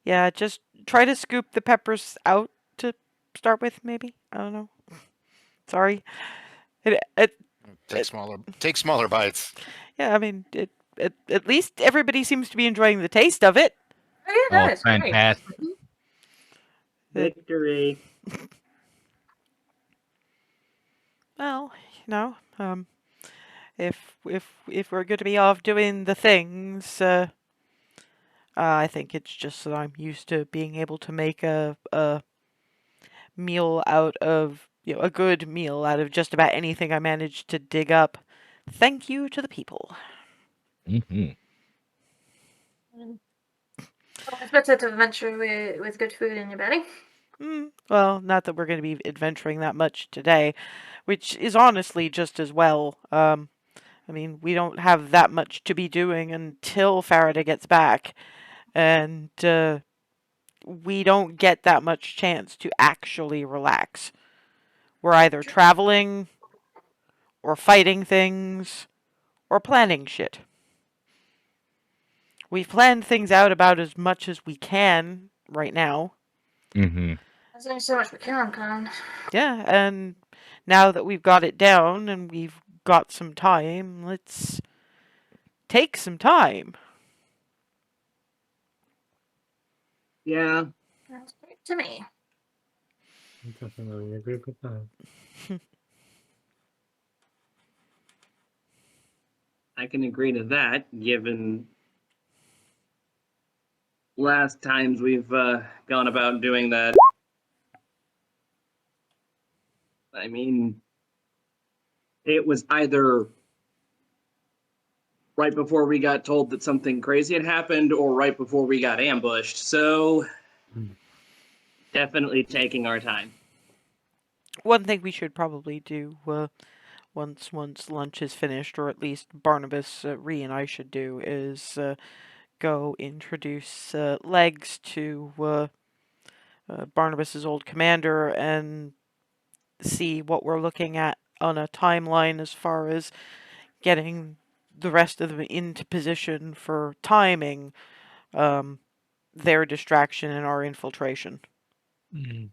Yeah, just try to scoop the peppers out to start with, maybe? I don't know. Sorry. Take smaller bites. Yeah, I mean, at least everybody seems to be enjoying the taste of it. Oh, yeah, Oh, that is great. fantastic. Victory. Well, if we're going to be off doing the things, I think it's just that I'm used to being able to make a meal out of, a good meal out of just about anything I manage to dig up. Thank you to the people. Mm-hmm. It's better to venture with good food in your belly. Well, not that we're going to be adventuring that much today, which is honestly just as well. I mean, we don't have that much to be doing until Faraday gets back, and we don't get that much chance to actually relax. We're either traveling, or fighting things, or planning shit. we've planned things out about as much as we can right now. Mm-hmm. There's only so much we can. Yeah, and now that we've got it down and we've got some time, let's take some time. Yeah, Sounds great to me. I definitely agree with that. I can agree to that, given last times we've gone about doing that. I mean, it was either right before we got told that something crazy had happened or right before we got ambushed. So, definitely taking our time. One thing we should probably do once lunch is finished, or at least Barnabas, Ree, and I should do, is go introduce Legs to Barnabas's old commander and see what we're looking at on a timeline as far as getting the rest of them into position for timing their distraction and our infiltration. Mm.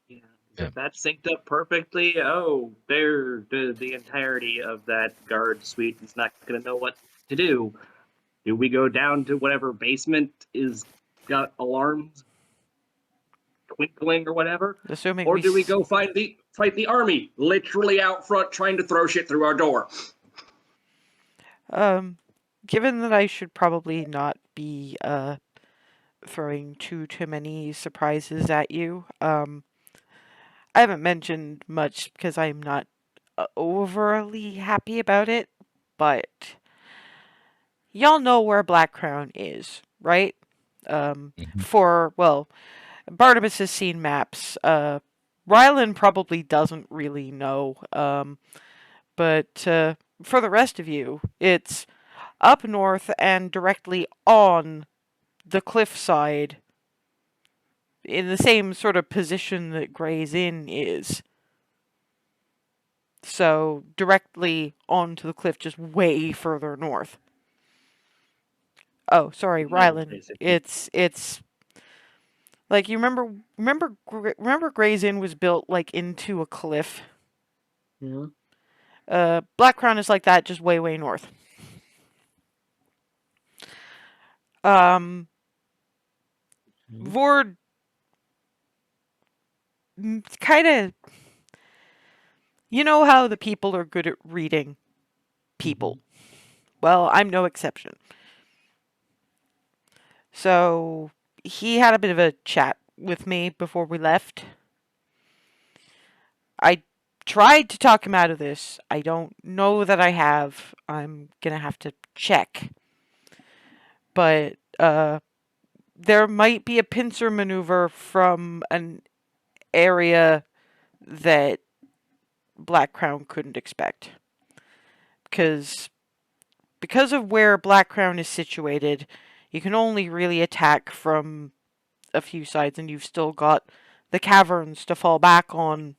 Yeah. Yeah. If that's synced up perfectly, the entirety of that guard suite is not going to know what to do. Do we go down to whatever basement is got alarms twinkling or whatever? Assuming Or do we go fight the army literally out front trying to throw shit through our door? Given that I should probably not be throwing too many surprises at you, I haven't mentioned much because I'm not overly happy about it, but y'all know where Blackcrown is, right? Well, Barnabas has seen maps. Rylan probably doesn't really know. But for the rest of you, it's up north and directly on the cliffside in the same sort of position that Gray's Inn is. So directly onto the cliff, just way further north. Oh, sorry, Middle, Rylan. basically. It's like you remember Gray's Inn was built like into a cliff. Yeah. Blackcrown is like that, just way north. Um, Vord kind of, you know how the people are good at reading people. Well, I'm no exception. So he had a bit of a chat with me before we left. I tried to talk him out of this. I don't know that I have. I'm gonna have to check. But there might be a pincer maneuver from an area that Blackcrown couldn't expect. Because of where Blackcrown is situated, you can only really attack from a few sides, and you've still got the caverns to fall back on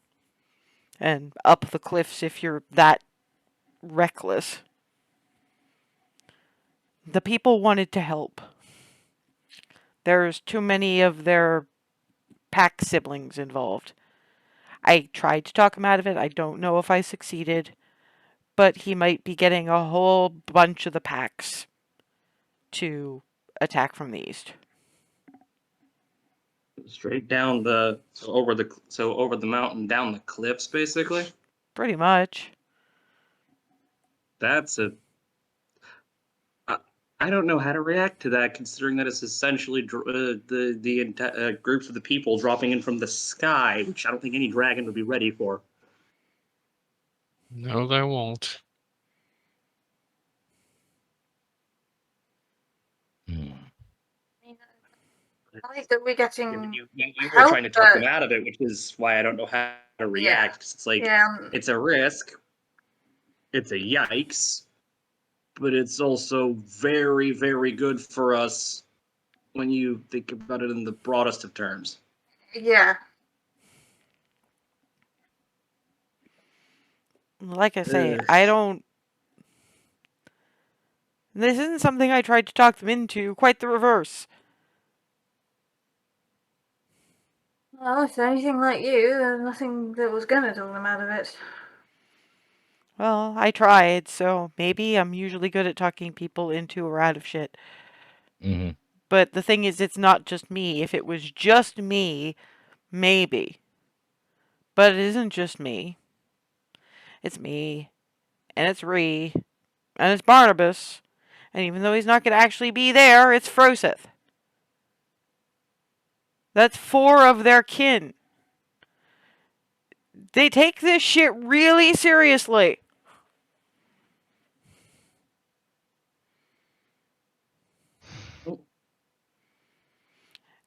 and up the cliffs if you're that reckless. The people wanted to help. There's too many of their pack siblings involved. I tried to talk him out of it. I don't know if I succeeded, but he might be getting a whole bunch of the packs to attack from the east. Straight down over the mountain, down the cliffs, basically. Pretty much. That's a. I don't know how to react to that, considering that it's essentially the groups of the people dropping in from the sky, which I don't think any dragon would be ready for. No, they won't. I think that we're getting When you were help, trying to talk them but out of it, which is why I don't know how to react. 'Cause it's like it's a risk, it's a yikes, but it's also very, very good for us when you think about it in the broadest of terms. yeah. Like I say, Ugh. I don't This isn't something I tried to talk them into, quite the reverse. Well, if they're anything like you, there's nothing that was gonna talk them out of it. Well, I tried, so maybe I'm usually good at talking people into or out of shit. Hmm. But the thing is, it's not just me. If it was just me, maybe. But it isn't just me. It's me, and it's Ree, and it's Barnabas. And even though he's not going to actually be there, it's Froseth. That's 4 of their kin. They take this shit really seriously.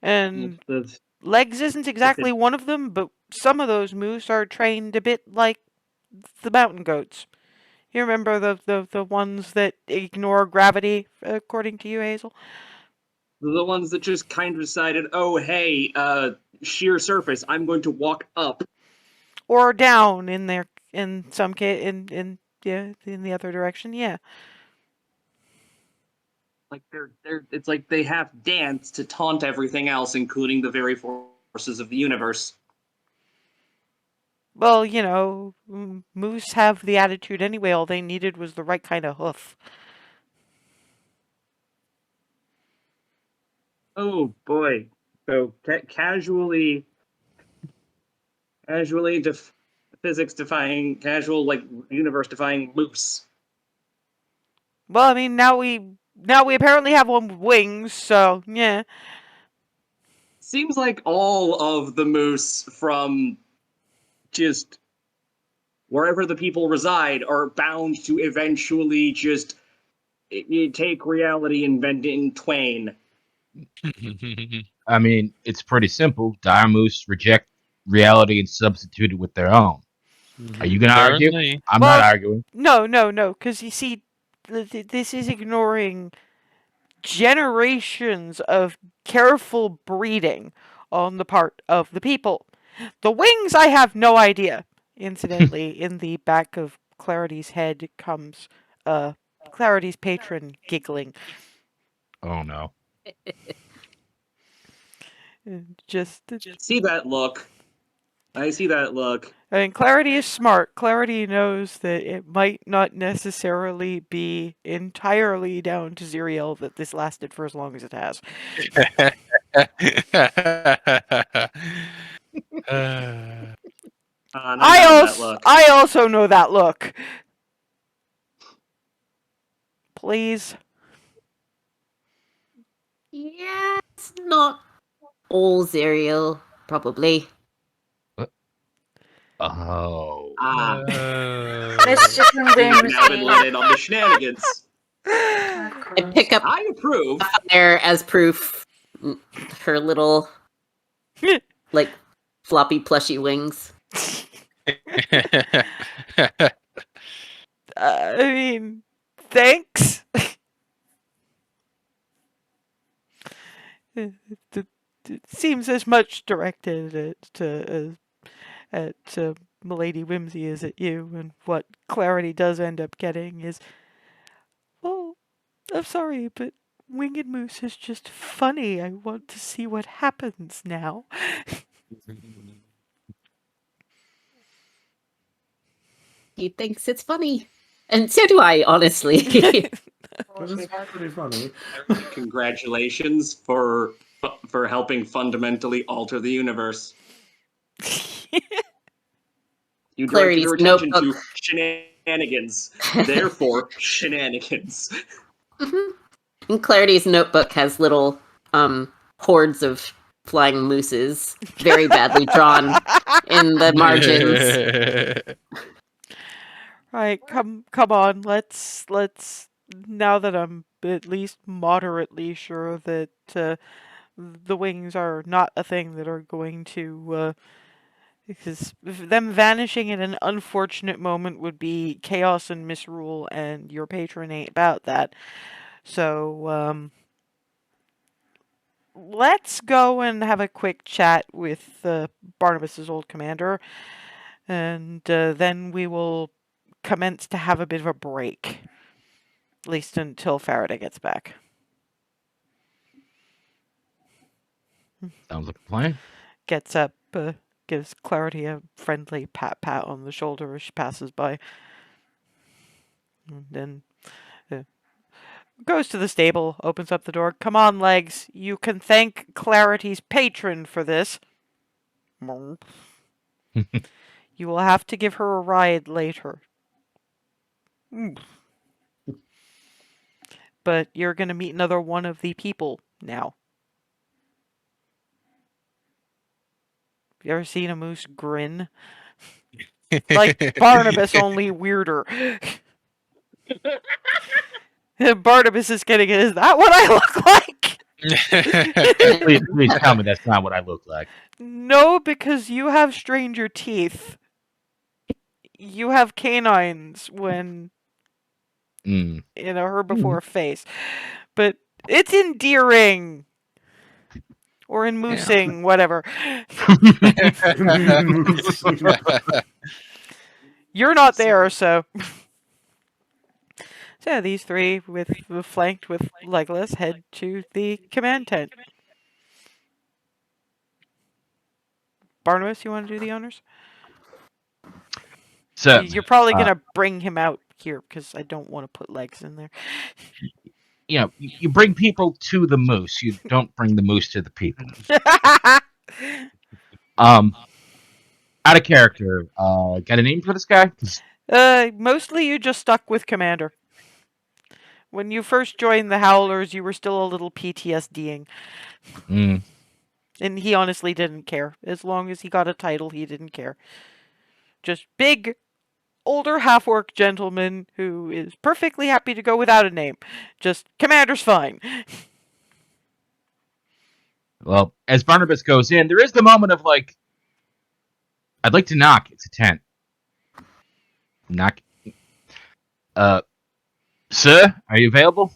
And Legs isn't exactly one of them, but some of those moose are trained a bit like the mountain goats. You remember the ones that ignore gravity, according to you, Hazel? The ones that just kind of decided, oh, hey, sheer surface, I'm going to walk up. Or down in some case, in the other direction, yeah. Like it's like they have dance to taunt everything else, including the very forces of the universe. Well, moose have the attitude anyway. All they needed was the right kind of hoof. Oh boy! So casually physics defying, casual like universe defying moose. Well, I mean, now we apparently have one with wings, so yeah. Seems like all of the moose from just wherever the people reside are bound to eventually just take reality and bend it in twain. I mean, it's pretty simple. Dire moose reject reality and substitute it with their own. Are you going to argue? Apparently. I'm Well, not arguing. No, because you see, this is ignoring generations of careful breeding on the part of the people. The wings, I have no idea. Incidentally, in the back of Clarity's head comes Clarity's patron giggling. Oh, no. Just, See that look? I see that look. I mean, Clarity is smart. Clarity knows that it might not necessarily be entirely down to Zeriel that this lasted for as long as it has. I also know that look. Please. Yeah, it's not all cereal, probably. Oh. Mischief and We've now been let whimsy. in on the shenanigans. I pick up I approve. there as proof her little, like, floppy plushy wings. I mean, thanks. It seems as much directed at Milady Whimsy as at you, and what Clarity does end up getting is, oh, I'm sorry, but Winged Moose is just funny. I want to see what happens now. He thinks it's funny. And so do I, honestly. But it's pretty funny. Congratulations for helping fundamentally alter the universe. You directed Clarity's your attention notebook. to shenanigans. Therefore, shenanigans. And Clarity's notebook has little hordes of flying mooses, very badly drawn in the margins. Right, come on, let's now that I'm at least moderately sure that the wings are not a thing that are going to because them vanishing at an unfortunate moment would be chaos and misrule, and your patron ain't about that. So let's go and have a quick chat with Barnabas's old commander, and then we will commence to have a bit of a break. At least until Faraday gets back. Sounds like a plan. Gets up, gives Clarity a friendly pat on the shoulder as she passes by. And then goes to the stable, opens up the door. Come on, Legs. You can thank Clarity's patron for this. You will have to give her a ride later. But you're going to meet another one of the people now. Have you ever seen a moose grin? Like Barnabas, only weirder. Barnabas is getting it. Is that what I look like? Please tell me that's not what I look like. No, because you have stranger teeth. You have canines when in a herbivore face. But it's endearing. Or in moosing, whatever. You're not there, so. So yeah, these three, flanked with Legolas, head to the command tent. Barnabas, you want to do the honors? So You're probably gonna bring him out here because I don't want to put Legs in there. you know, you bring people to the moose. You don't bring the moose to the people. Out of character. Got a name for this guy? Mostly you just stuck with Commander. When you first joined the Howlers, you were still a little PTSDing. And he honestly didn't care. As long as he got a title, he didn't care. Just big, older half-orc gentleman who is perfectly happy to go without a name. Just, Commander's fine. Well, as Barnabas goes in, there is the moment of like, I'd like to knock. It's a tent. Knock. Sir, are you available?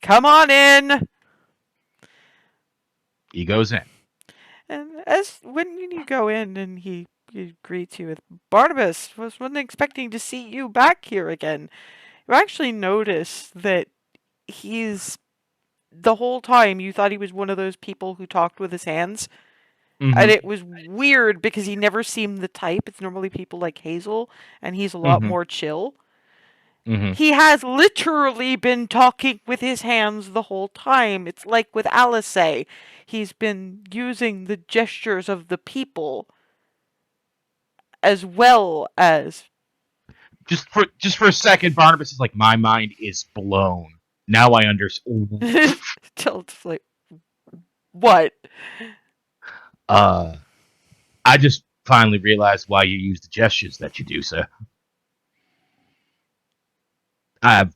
Come on in! He goes in. And when you go in and he greets you with, Barnabas, wasn't expecting to see you back here again. You actually notice that the whole time you thought he was one of those people who talked with his hands. And it was weird because he never seemed the type. It's normally people like Hazel, and he's a lot more chill. He has literally been talking with his hands the whole time. It's like with Alice. He's been using the gestures of the people as well as... Just for a second, Barnabas is like, my mind is blown. Now I understand. It's like, what? I just finally realized why you use the gestures that you do, sir. I've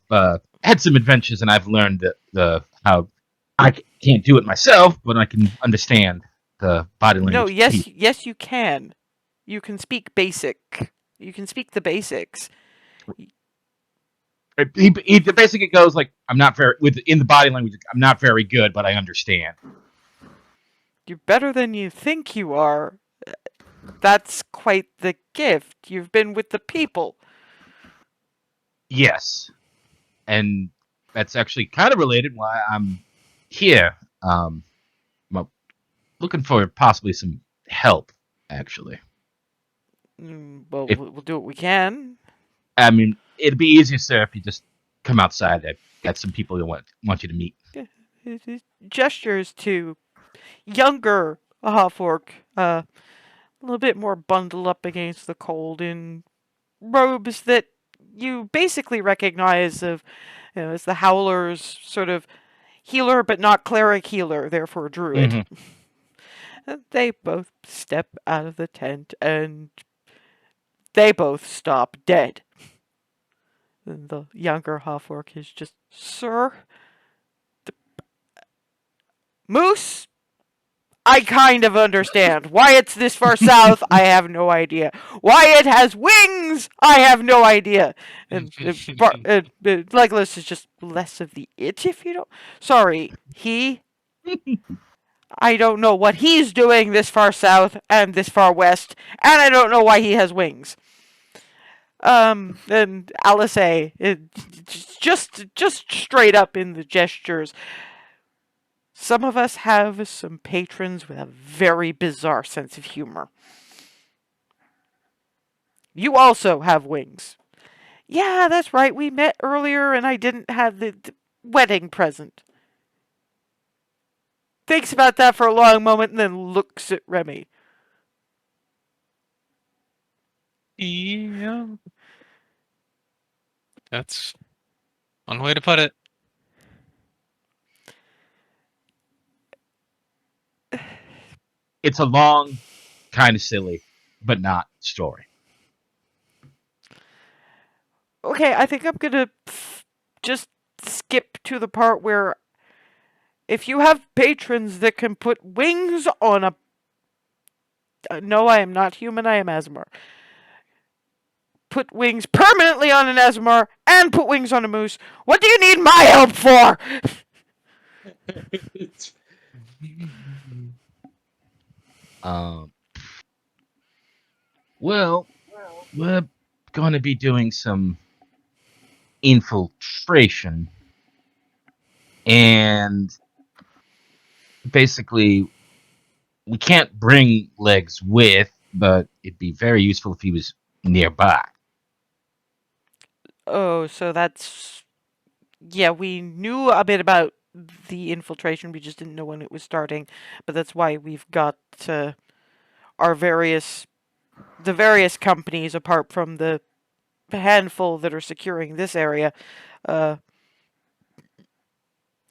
had some adventures, and I've learned that how I can't do it myself, but I can understand the body language. No, yes, you can. You can speak basic. You can speak the basics. He basically goes like, "I'm not very in the body language. I'm not very good, but I understand." You're better than you think you are. That's quite the gift. You've been with the people. Yes, and that's actually kind of related why I'm here. Well, looking for possibly some help, actually. Well, we'll do what we can. I mean, it'd be easier, sir, if you just come outside. I've got some people who want you to meet. Gestures to younger half-orc, a little bit more bundled up against the cold in robes that you basically recognize as the Howler's sort of healer, but not cleric healer, therefore druid. They both step out of the tent and they both stop dead. And the younger half-orc is just, sir? Moose? I kind of understand. Why it's this far south, I have no idea. Why it has wings, I have no idea. And Legolas is just less of the it, if you don't... Sorry, I don't know what he's doing this far south and this far west, and I don't know why he has wings. And Alice just straight up in the gestures. Some of us have some patrons with a very bizarre sense of humor. You also have wings. Yeah, that's right. We met earlier and I didn't have the wedding present. Thinks about that for a long moment and then looks at Remy. Yeah. That's one way to put it. It's a long, kind of silly, but not story. Okay, I think I'm gonna just skip to the part where if you have patrons that can put wings on a... no, I am not human, I am Asmar. Put wings permanently on an Asmar and put wings on a moose. What do you need my help for? Um, well, we're going to be doing some infiltration, and basically, we can't bring Legs with, but it'd be very useful if he was nearby. Oh, so that's... yeah, we knew a bit about the infiltration, we just didn't know when it was starting. But that's why we've got our various companies, apart from the handful that are securing this area,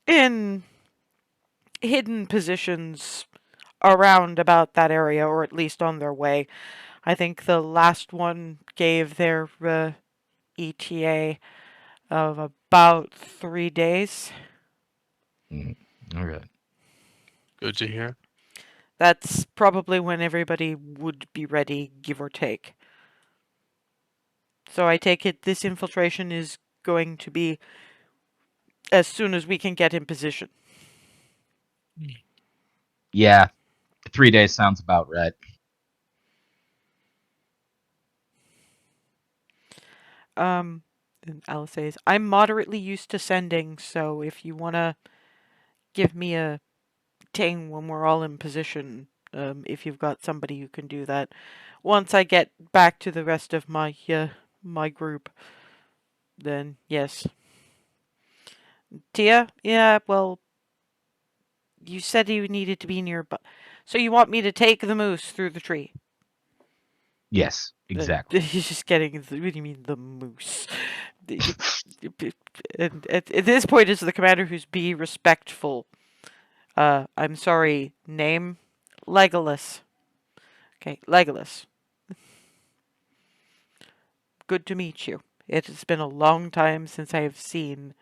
in hidden positions around about that area, or at least on their way. I think the last one gave their ETA of about 3 days. All right. Good to hear. That's probably when everybody would be ready, give or take. So I take it this infiltration is going to be as soon as we can get in position. Yeah, 3 days sounds about right. And Alice says, I'm moderately used to sending, so if you want to give me a ting when we're all in position, if you've got somebody who can do that. Once I get back to the rest of my my group, then yes. Tia? Yeah, well, you said you needed to be nearby. So you want me to take the moose through the tree? Yes, exactly. He's just getting... what do you mean, the moose? And at this point, is the commander who's be respectful. I'm sorry, name? Legolas. Okay, Legolas. Good to meet you. It has been a long time since I have seen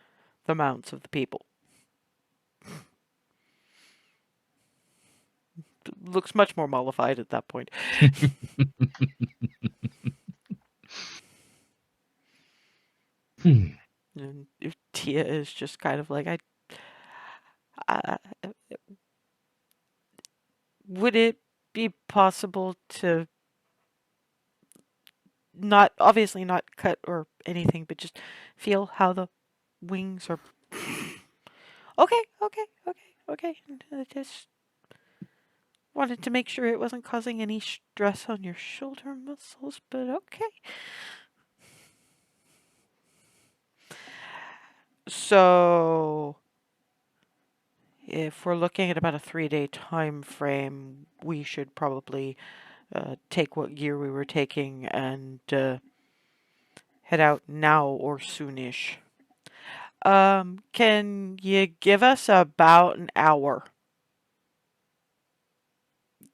the mounts of the people. Looks much more mollified at that point. And if Tia is just kind of like, would it be possible to not, obviously not cut or anything, but just feel how the wings are... okay. I just wanted to make sure it wasn't causing any stress on your shoulder muscles, but okay. So, if we're looking at about a 3-day time frame, we should probably take what gear we were taking and head out now or soonish. Can you give us about an hour?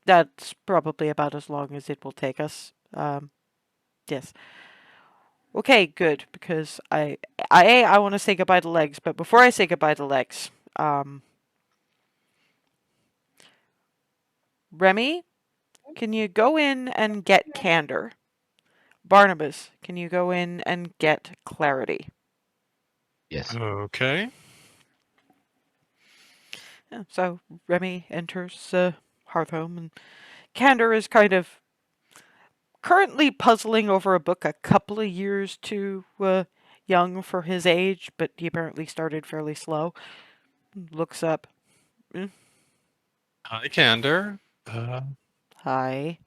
That's probably about as long as it will take us. Yes. Okay, good, because I want to say goodbye to Legs, but before I say goodbye to Legs, Remy, can you go in and get Candor? Barnabas, can you go in and get Clarity? Yes. Okay. Yeah, so Remy enters Hearthhome, and Candor is kind of currently puzzling over a book a couple of years too young for his age, but he apparently started fairly slow. Looks up. Hi, Candor. Hi.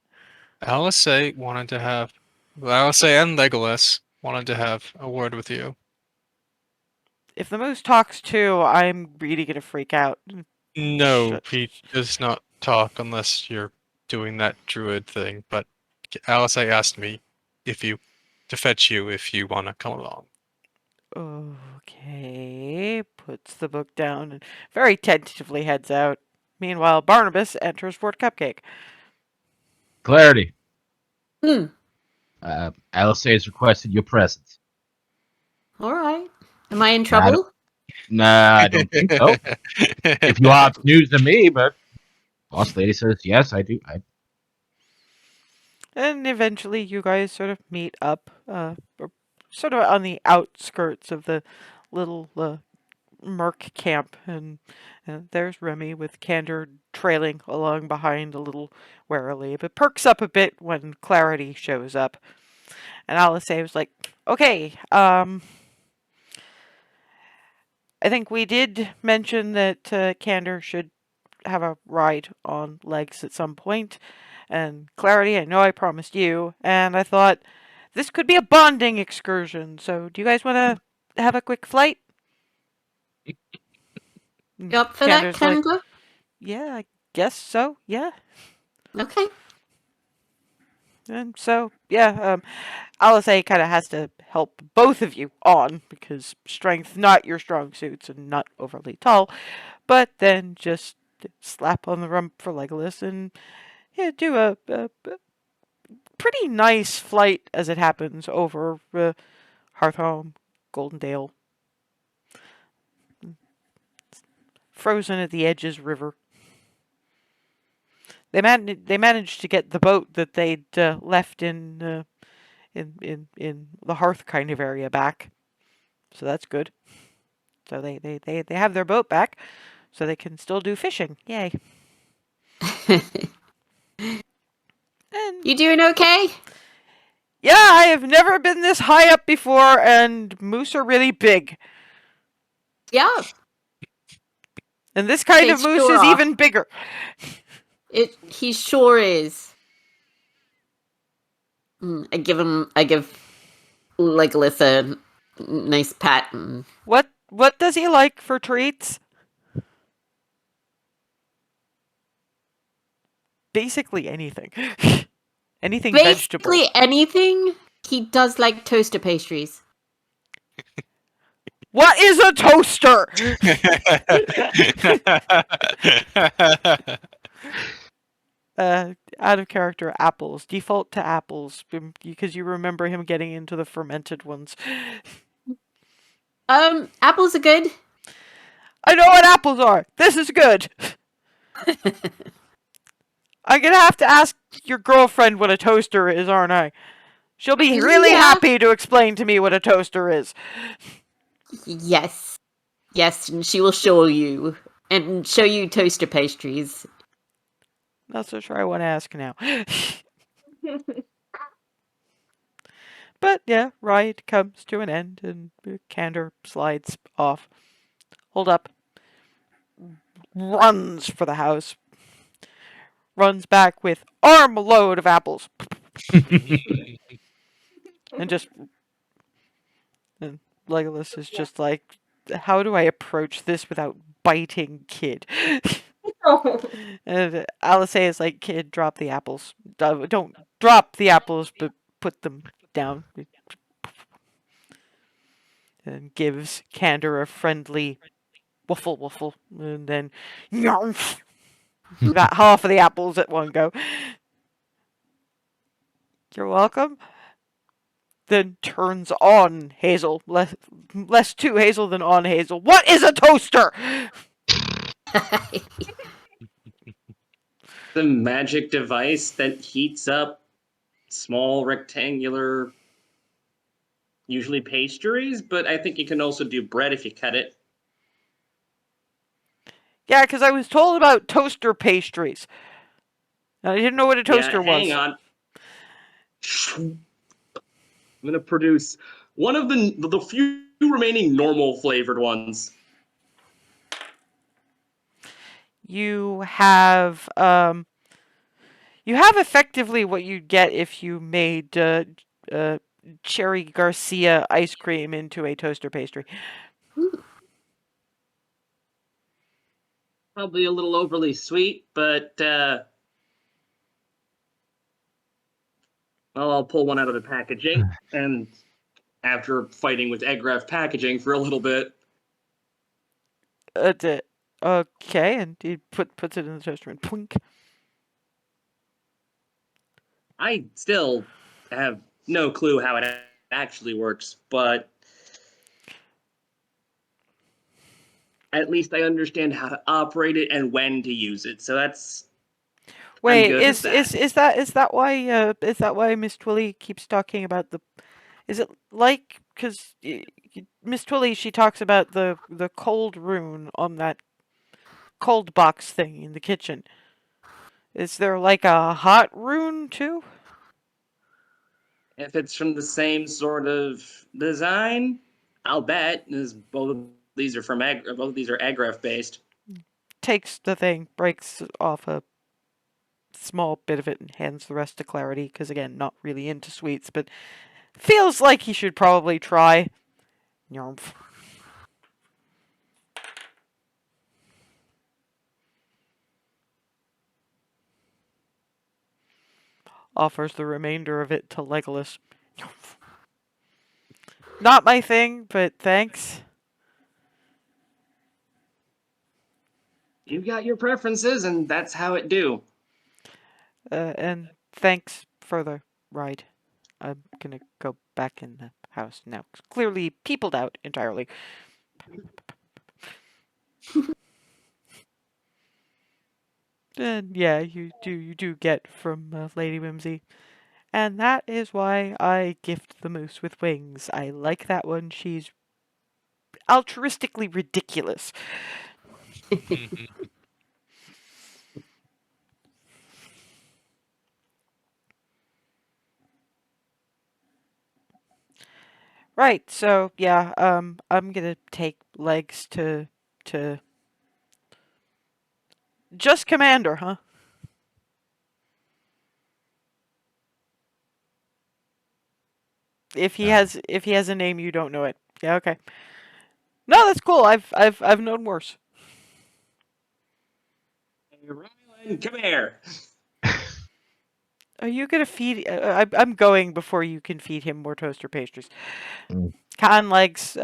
Alice and Legolas wanted to have a word with you. If the moose talks too, I'm really gonna freak out. No, Shut. he does not talk unless you're doing that druid thing. But Alice asked me to fetch you if you want to come along. Okay. Puts the book down and very tentatively heads out. Meanwhile, Barnabas enters Fort Cupcake. Clarity. Hmm. Alice has requested your presence. All right. Am I in I trouble? Nah, I don't think so. If you have news to me, but boss lady says yes, I do. And eventually you guys sort of meet up, sort of on the outskirts of the little merc camp. And there's Remy with Candor trailing along behind a little warily, but perks up a bit when Clarity shows up. And Alice was like, okay, I think we did mention that Candor should have a ride on legs at some point. And Clarity, I know I promised you, and I thought this could be a bonding excursion. So, do you guys want to have a quick flight? You up for that, Candor's like, Kendra? yeah, I guess so. Yeah. Okay. And so, yeah, Alice kind of has to help both of you on because strength not your strong suits and not overly tall, but then just slap on the rump for Legolas and do a pretty nice flight as it happens over Hearthhome, Goldendale, frozen at the edges river. They managed to get the boat that they'd left in the Hearth kind of area back, so that's good. So they have their boat back, so they can still do fishing. Yay! And You doing okay? yeah, I have never been this high up before, and moose are really big. Yeah. And this kind They of moose sure is are. even bigger. He sure is. I give Legolas a nice pat. What does he like for treats? Basically anything. Anything vegetable. Basically anything. He does like toaster pastries. What is a toaster? Out of character apples. Default to apples because you remember him getting into the fermented ones. Apples are good. I know what apples are. This is good. I'm gonna have to ask your girlfriend what a toaster is, aren't I? She'll be really Yeah. happy to explain to me what a toaster is. Yes. Yes, and she will show you. And show you toaster pastries. Not so sure I want to ask now. But yeah, ride comes to an end and Candor slides off. Hold up. Runs for the house. Runs back with armload of apples. And just... And Legolas is just like, how do I approach this without biting Kid? And Alice is like, Kid, drop the apples. Don't drop the apples, but put them down. And gives Candor a friendly wuffle wuffle. And then, got half of the apples at one go. You're welcome. Then turns on Hazel. Less to Hazel than on Hazel. What is a toaster? The magic device that heats up small rectangular, usually pastries, but I think you can also do bread if you cut it. Yeah, because I was told about toaster pastries. I didn't know what a toaster was. Hang on. I'm gonna produce one of the few remaining normal flavored ones. You have effectively what you'd get if you made Cherry Garcia ice cream into a toaster pastry. Probably a little overly sweet, but well, I'll pull one out of the packaging, and after fighting with Eggraf packaging for a little bit, Okay, and he puts it in the toaster and twink. I still have no clue how it actually works, but at least I understand how to operate it and when to use it. So that's Wait, good is at that. is that why Miss Twilly keeps talking about the? Is it like because Miss Twilly, she talks about the cold rune on that cold box thing in the kitchen. Is there like a hot rune too? If it's from the same sort of design, I'll bet, as both of these are both of these are Eggraf based. Takes the thing, breaks off a small bit of it, and hands the rest to Clarity. Because again, not really into sweets, but feels like he should probably try. Nyarmph. Offers the remainder of it to Legolas. Not my thing, but thanks. You got your preferences, and that's how it do. And thanks for the ride. I'm gonna go back in the house now. It's clearly peopled out entirely. And yeah, you do get from Lady Whimsy. And that is why I gift the moose with wings. I like that one. She's altruistically ridiculous. Mhm. Right, so yeah, I'm gonna take legs to just Commander, huh? If he has a name you don't know it. Yeah, okay. No, that's cool. I've known worse. Hey, Rylan, come here. Are you gonna feed? I'm going before you can feed him more toaster pastries. Mm. Cotton legs.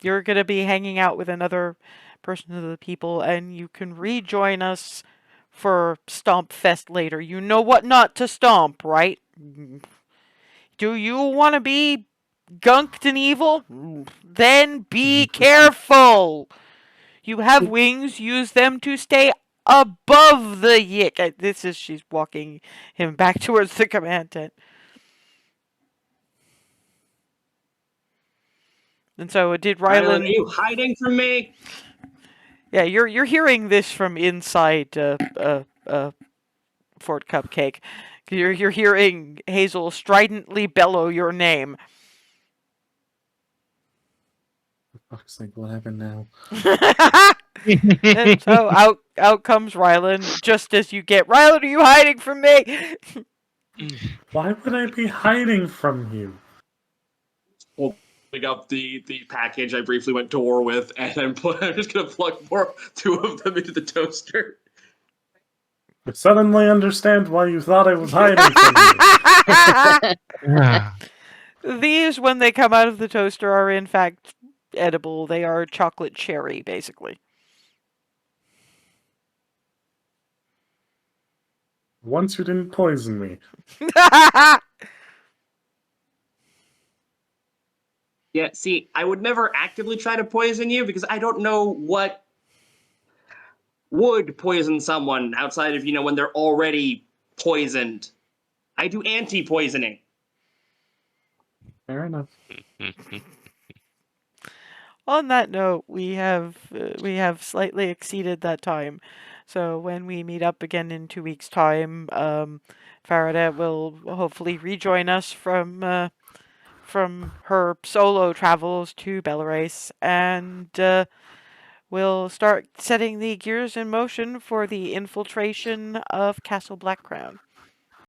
You're gonna be hanging out with another person of the people, and you can rejoin us for Stomp Fest later. You know what not to stomp, right? Do you want to be gunked and evil? Then be careful. You have wings. Use them to stay above the yick. She's walking him back towards the command tent. And so did Rylan, are Rylan. you hiding from me? Yeah, you're hearing this from inside Fort Cupcake. You're hearing Hazel stridently bellow your name. For fuck's sake, what happened now? And so out comes Rylan, just as you get, Rylan, are you hiding from me? Why would I be hiding from you? Holding up the package I briefly went to war with, and I'm just gonna plug two of them into the toaster. I suddenly understand why you thought I was hiding from you. These, when they come out of the toaster, are in fact edible. They are chocolate cherry, basically. Once you didn't poison me. Yeah, see, I would never actively try to poison you because I don't know what would poison someone outside of, when they're already poisoned. I do anti-poisoning. Fair enough. On that note, we have slightly exceeded that time. So when we meet up again in 2 weeks' time, Farida will hopefully rejoin us from her solo travels to Belarus, and we'll start setting the gears in motion for the infiltration of Castle Blackcrown.